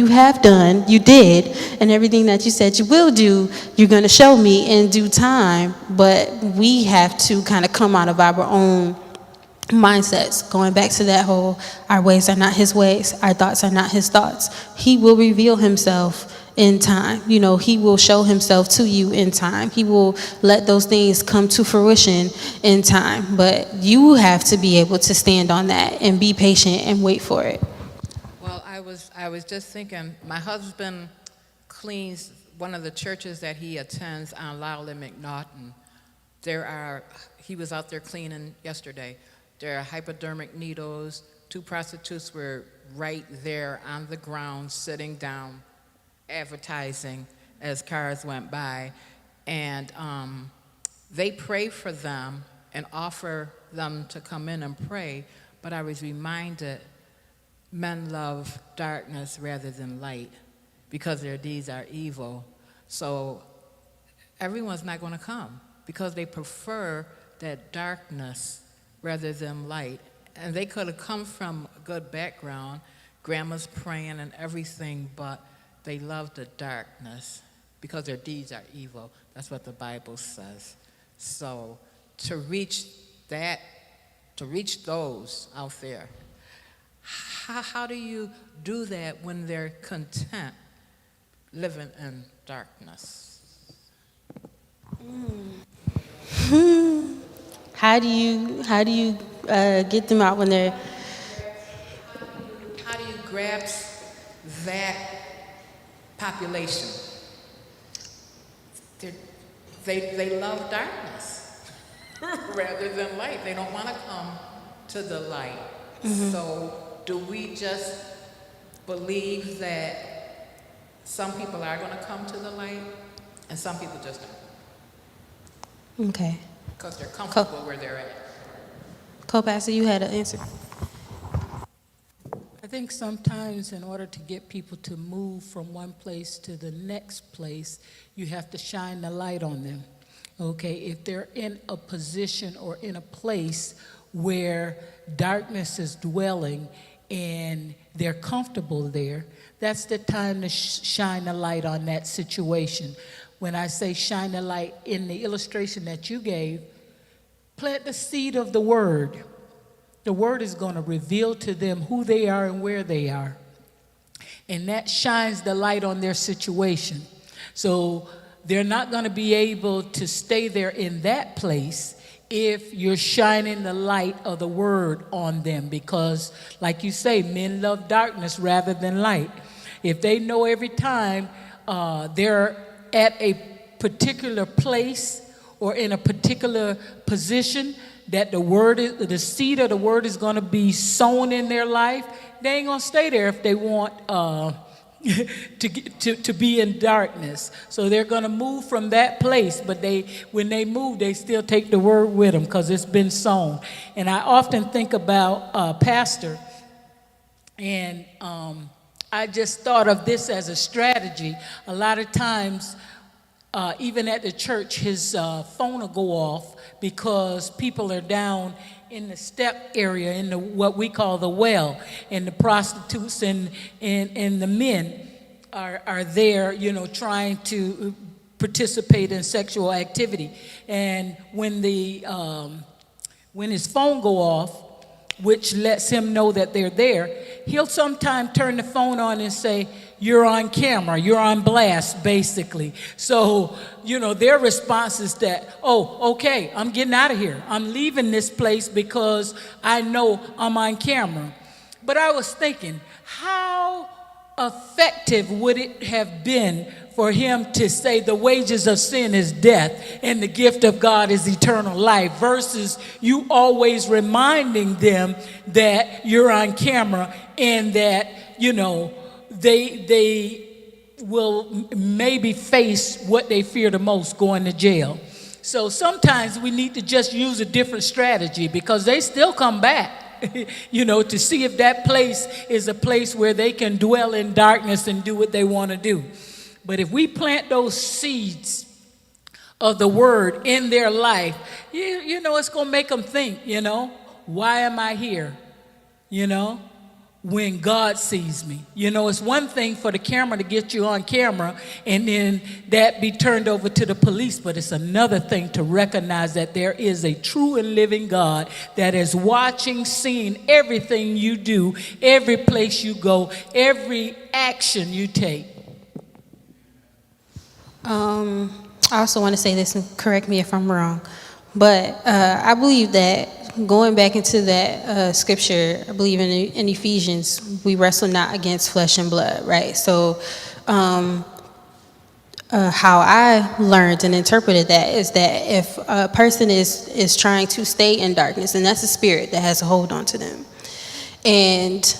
have done, you did, and everything that you said you will do, you're going to show me in due time. But we have to kind of come out of our own mindsets, going back to that whole, our ways are not his ways, our thoughts are not his thoughts. He will reveal himself in time. You know, he will show himself to you in time. He will let those things come to fruition in time. But you have to be able to stand on that and be patient and wait for it. Well, I was just thinking, my husband cleans one of the churches that he attends on Lowell McNaughton. He was out there cleaning yesterday. There are hypodermic needles. 2 prostitutes were right there on the ground, sitting down, advertising as cars went by. And they pray for them and offer them to come in and pray. But I was reminded, men love darkness rather than light because their deeds are evil. So everyone's not going to come because they prefer that darkness rather than light. And they could have come from a good background, grandma's praying and everything, but they love the darkness because their deeds are evil. That's what the Bible says. So to reach those out there, how do you do that when they're content living in darkness? How do you get them out when they're... How do you grasp that population? They love darkness rather than light. They don't want to come to the light. Mm-hmm. So do we just believe that some people are going to come to the light and some people just don't? Okay. Because they're comfortable where they're at. Co-pastor, you had an answer. I think sometimes in order to get people to move from one place to the next place, you have to shine the light on them. Okay, if they're in a position or in a place where darkness is dwelling and they're comfortable there, that's the time to shine the light on that situation. When I say shine the light in the illustration that you gave, plant the seed of the word. The word is going to reveal to them who they are and where they are. And that shines the light on their situation. So they're not going to be able to stay there in that place if you're shining the light of the word on them. Because, like you say, men love darkness rather than light. If they know every time they're at a particular place or in a particular position that the seed of the word is going to be sown in their life, they ain't going to stay there if they want to be in darkness. So they're going to move from that place, but when they move, they still take the word with them because it's been sown. And I often think about Pastor, and I just thought of this as a strategy. A lot of times, even at the church, his phone will go off because people are down in the step area, in what we call the well, and the prostitutes and the men are there, trying to participate in sexual activity. And when his phone go off, which lets him know that they're there, he'll sometime turn the phone on and say, "You're on camera, you're on blast," basically. So, their response is that, "Oh, okay, I'm getting out of here. I'm leaving this place because I know I'm on camera." But I was thinking, how effective would it have been for him to say the wages of sin is death and the gift of God is eternal life, versus you always reminding them that you're on camera and that, they will maybe face what they fear the most, going to jail. So sometimes we need to just use a different strategy, because they still come back. To see if that place is a place where they can dwell in darkness and do what they want to do. But if we plant those seeds of the word in their life, it's going to make them think, why am I here? When God sees me. It's one thing for the camera to get you on camera and then that be turned over to the police, but it's another thing to recognize that there is a true and living God that is watching, seeing everything you do, every place you go, every action you take. I also want to say this, and correct me if I'm wrong, but I believe that going back into that scripture, I believe in Ephesians, we wrestle not against flesh and blood, right? So how I learned and interpreted that is that if a person is trying to stay in darkness, and that's a spirit that has a hold on to them, and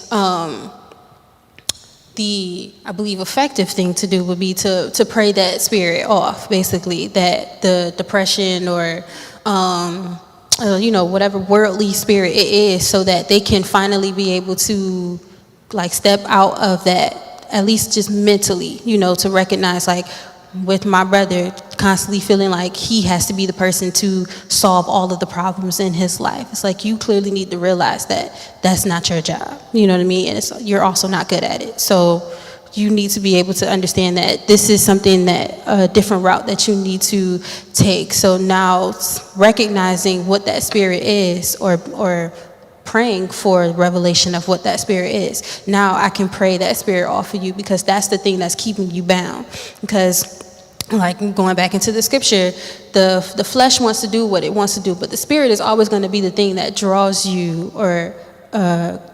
I believe effective thing to do would be to pray that spirit off, basically, that the depression or whatever worldly spirit it is, so that they can finally be able to step out of that, at least just mentally, to recognize, with my brother constantly feeling like he has to be the person to solve all of the problems in his life. It's like, you clearly need to realize that that's not your job, you know what I mean? And you're also not good at it. So you need to be able to understand that this is something that a different route that you need to take. So now recognizing what that spirit is, or praying for revelation of what that spirit is. Now I can pray that spirit off of you, because that's the thing that's keeping you bound. Because going back into the scripture, the flesh wants to do what it wants to do, but the spirit is always going to be the thing that draws you, or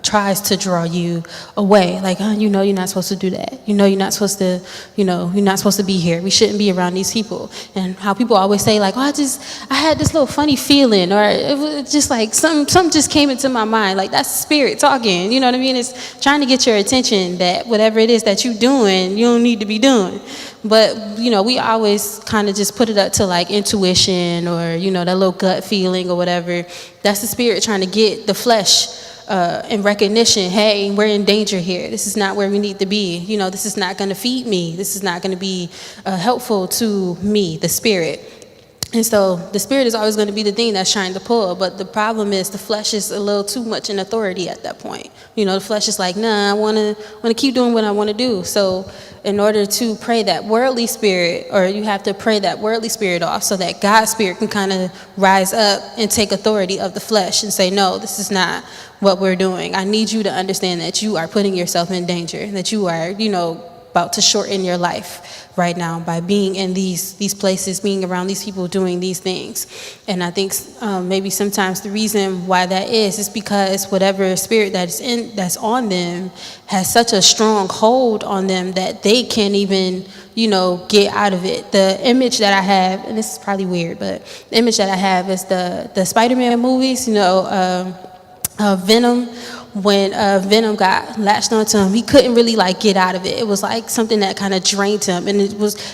tries to draw you away. You're not supposed to do that. You're not supposed to, you're not supposed to be here. We shouldn't be around these people. And how people always say, I had this little funny feeling, or it was just something just came into my mind. That's the spirit talking. You know what I mean? It's trying to get your attention that whatever it is that you're doing, you don't need to be doing. But, we always kind of just put it up to intuition, or, that little gut feeling or whatever. That's the spirit trying to get the flesh in recognition. Hey, we're in danger here. This is not where we need to be. This is not going to feed me. This is not going to be helpful to me, the spirit. And so the spirit is always going to be the thing that's trying to pull. But the problem is the flesh is a little too much in authority at that point. The flesh is like, nah, I want to keep doing what I want to do. So in order to pray that worldly spirit, or you have to pray that worldly spirit off, so that God's spirit can kind of rise up and take authority of the flesh and say, no, this is not what we're doing. I need you to understand that you are putting yourself in danger, that you are, about to shorten your life right now by being in these places, being around these people, doing these things. And I think maybe sometimes the reason why that is because whatever spirit that's on them has such a strong hold on them that they can't even get out of it. The image that I have, and this is probably weird, but the image that I have is the Spider-Man movies, Venom. When Venom got latched onto him, he couldn't really get out of it. It was like something that kind of drained him, and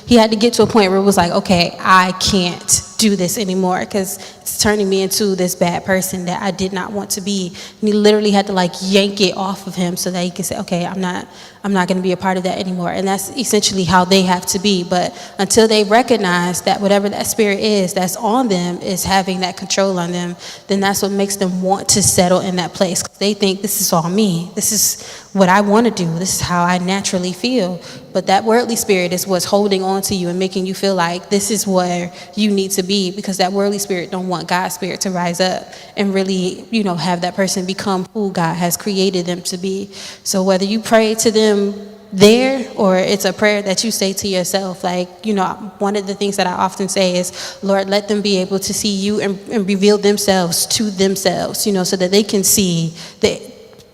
he had to get to a point where it was like, okay, I can't do this anymore because it's turning me into this bad person that I did not want to be. And he literally had to yank it off of him so that he could say, okay, I'm not going to be a part of that anymore. And that's essentially how they have to be. But until they recognize that whatever that spirit is that's on them is having that control on them, then that's what makes them want to settle in that place. They think, this is all me. This is what I want to do. This is how I naturally feel. But that worldly spirit is what's holding on to you and making you feel like this is where you need to be, because that worldly spirit don't want God's spirit to rise up and really, have that person become who God has created them to be. So whether you pray to them there or it's a prayer that you say to yourself, one of the things that I often say is, Lord, let them be able to see you and reveal themselves to themselves, so that they can see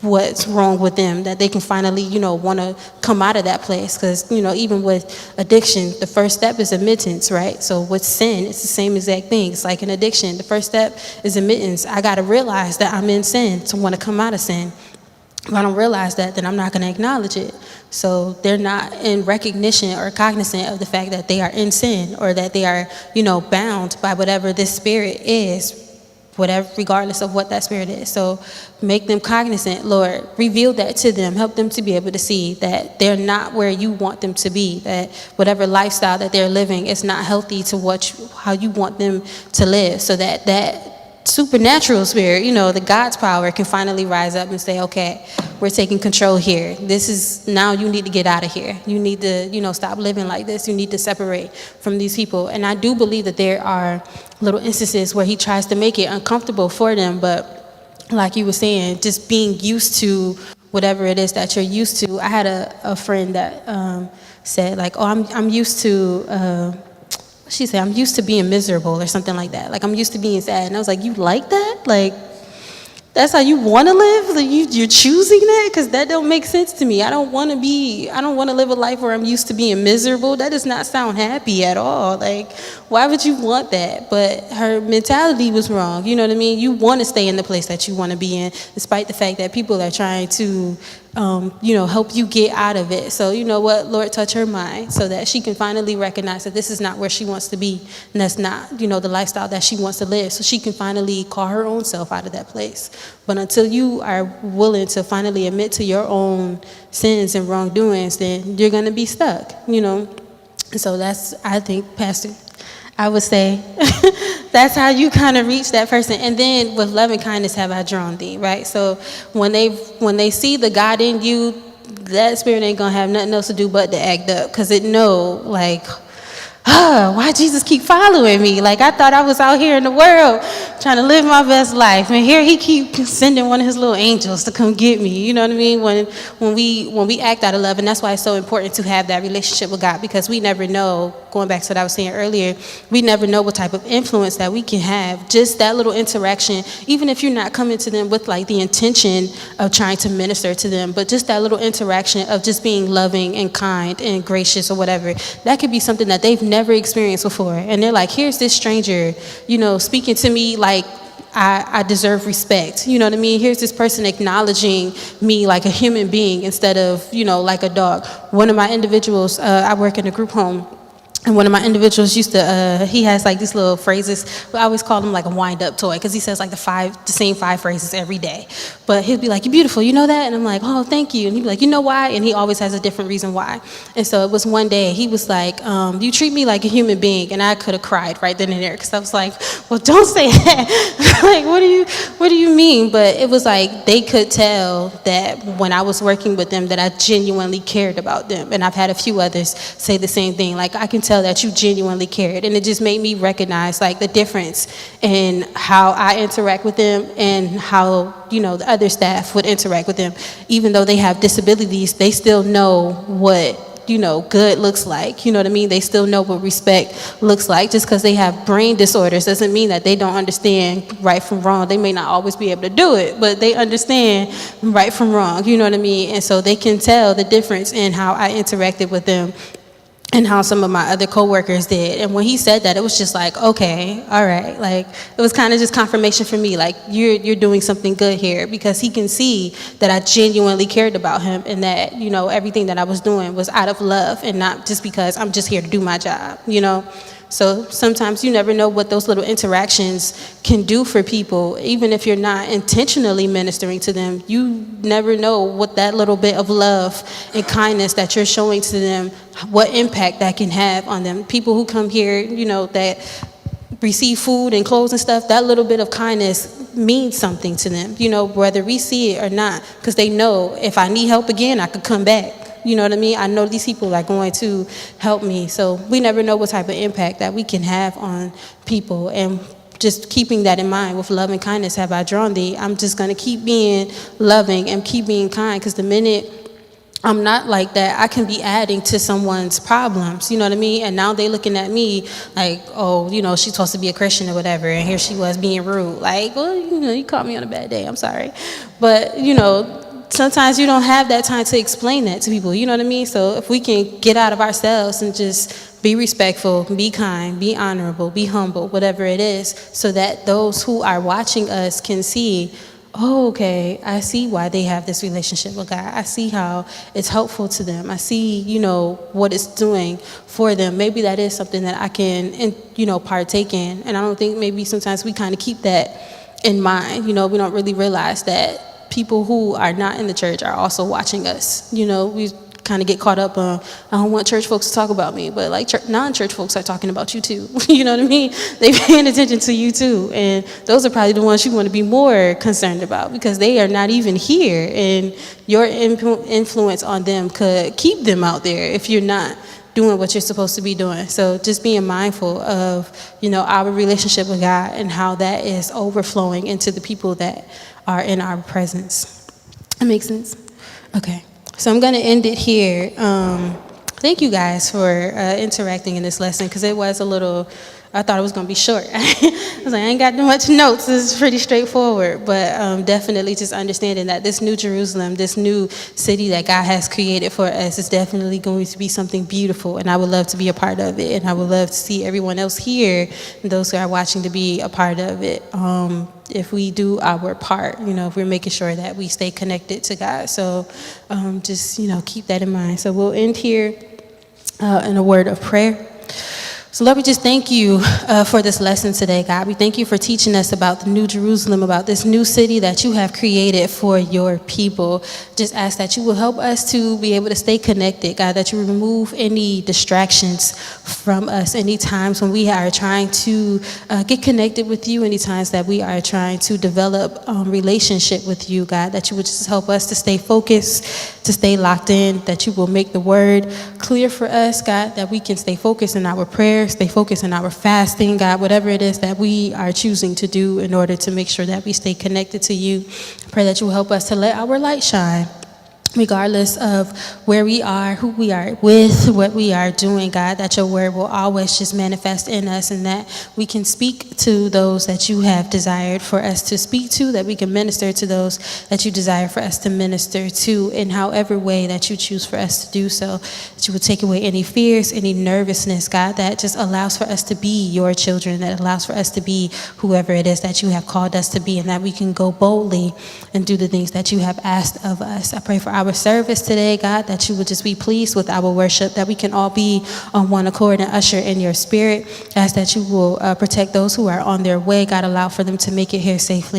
what's wrong with them, that they can finally, want to come out of that place. Because, even with addiction, the first step is admittance, right? So with sin, it's the same exact thing. It's like an addiction. The first step is admittance. I got to realize that I'm in sin to want to come out of sin. If I don't realize that, then I'm not going to acknowledge it. So they're not in recognition or cognizant of the fact that they are in sin, or that they are, bound by whatever this spirit is, regardless of what that spirit is. So make them cognizant, Lord. Reveal that to them. Help them to be able to see that they're not where you want them to be, that whatever lifestyle that they're living is not healthy to how you want them to live, so that supernatural spirit, the God's power can finally rise up and say, okay, we're taking control here. This is, now you need to get out of here. You need to, stop living like this. You need to separate from these people. And I do believe that there are little instances where he tries to make it uncomfortable for them. But like you were saying, just being used to whatever it is that you're used to. I had a friend that said I'm used to, she said, I'm used to being miserable or something like that. I'm used to being sad. And I was like, you like that? That's how you want to live? You're choosing that? Because that don't make sense to me. I don't want to live a life where I'm used to being miserable. That does not sound happy at all. Why would you want that? But her mentality was wrong. You know what I mean? You want to stay in the place that you want to be in, despite the fact that people are trying to help you get out of it. So you know what, Lord, touch her mind so that she can finally recognize that this is not where she wants to be, and that's not, the lifestyle that she wants to live. So she can finally call her own self out of that place. But until you are willing to finally admit to your own sins and wrongdoings, then you're going to be stuck, So that's, I think, Pastor, I would say that's how you kind of reach that person. And then with love and kindness have I drawn thee, right? So when they see the God in you, that spirit ain't gonna have nothing else to do but to act up, because it know why Jesus keep following me? I thought I was out here in the world trying to live my best life, and here he keep sending one of his little angels to come get me. You know what I mean? When we act out of love, and that's why it's so important to have that relationship with God, because we never know, going back to what I was saying earlier, we never know what type of influence that we can have. Just that little interaction, even if you're not coming to them with the intention of trying to minister to them, but just that little interaction of just being loving and kind and gracious or whatever, that could be something that they've never experienced before. And they're like, here's this stranger, speaking to me like I deserve respect. You know what I mean? Here's this person acknowledging me like a human being instead of, like a dog. One of my individuals, I work in a group home, and one of my individuals used to, he has these little phrases. I always call him a wind-up toy, because he says the same 5 phrases every day. But he'll be like, you're beautiful, you know that? And I'm like, oh, thank you. And he'd be like, you know why? And he always has a different reason why. And so it was one day, he was like, you treat me like a human being. And I could have cried right then and there, because I was like, well, don't say that. What do you mean? But it was they could tell that when I was working with them, that I genuinely cared about them. And I've had a few others say the same thing. I can tell that you genuinely cared. And it just made me recognize the difference in how I interact with them and how the other staff would interact with them. Even though they have disabilities, they still know what good looks like. You know what I mean? They still know what respect looks like. Just because they have brain disorders doesn't mean that they don't understand right from wrong. They may not always be able to do it, but they understand right from wrong. You know what I mean? And so they can tell the difference in how I interacted with them. and how some of my other coworkers did. And when he said that, it was just like, okay, all right. Like, it was kind of just confirmation for me, like, you're doing something good here, because he can see that I genuinely cared about him, and that, everything that I was doing was out of love and not just because I'm just here to do my job, So sometimes you never know what those little interactions can do for people. Even if you're not intentionally ministering to them, you never know what that little bit of love and kindness that you're showing to them, what impact that can have on them. People who come here, that receive food and clothes and stuff, that little bit of kindness means something to them, whether we see it or not, because they know if I need help again, I could come back. You know what I mean? I know these people are going to help me. So we never know what type of impact that we can have on people. And just keeping that in mind, with love and kindness have I drawn thee, I'm just going to keep being loving and keep being kind, because the minute I'm not like that, I can be adding to someone's problems, you know what I mean? And now they looking at me like, oh, she's supposed to be a Christian or whatever, and here she was being rude. Like, well, you caught me on a bad day, I'm sorry. But, sometimes you don't have that time to explain that to people, you know what I mean? So if we can get out of ourselves and just be respectful, be kind, be honorable, be humble, whatever it is, so that those who are watching us can see, oh, okay, I see why they have this relationship with God. I see how it's helpful to them. I see, what it's doing for them. Maybe that is something that I can, partake in. And I don't think maybe sometimes we kind of keep that in mind. We don't really realize that people who are not in the church are also watching us. We kind of get caught up on, I don't want church folks to talk about me, but like non-church folks are talking about you too. You know what I mean? They're paying attention to you too. And those are probably the ones you want to be more concerned about, because they are not even here, and your influence on them could keep them out there if you're not doing what you're supposed to be doing. So just being mindful of, our relationship with God and how that is overflowing into the people that are in our presence. That makes sense? Okay. So I'm going to end it here. Thank you guys for interacting in this lesson, because it was I thought it was going to be short. I was like, I ain't got much notes. This is pretty straightforward. But definitely just understanding that this new Jerusalem, this new city that God has created for us, is definitely going to be something beautiful. And I would love to be a part of it. And I would love to see everyone else here, and those who are watching, to be a part of it. If we do our part, if we're making sure that we stay connected to God. So just, keep that in mind. So we'll end here in a word of prayer. So Lord, we just thank you for this lesson today, God. We thank you for teaching us about the New Jerusalem, about this new city that you have created for your people. Just ask that you will help us to be able to stay connected, God, that you remove any distractions from us, any times when we are trying to get connected with you, any times that we are trying to develop relationship with you, God, that you would just help us to stay focused, to stay locked in, that you will make the word clear for us, God, that we can stay focused in our prayer, stay focused in our fasting, God, whatever it is that we are choosing to do in order to make sure that we stay connected to you. I pray that you will help us to let our light shine, regardless of where we are, who we are with, what we are doing, God, that your word will always just manifest in us, and that we can speak to those that you have desired for us to speak to, that we can minister to those that you desire for us to minister to, in however way that you choose for us to do so, that you would take away any fears, any nervousness, God, that just allows for us to be your children, that allows for us to be whoever it is that you have called us to be, and that we can go boldly and do the things that you have asked of us. I pray for our service today, God, that you would just be pleased with our worship, that we can all be on one accord and usher in your spirit. Ask that you will protect those who are on their way, God, allow for them to make it here safely.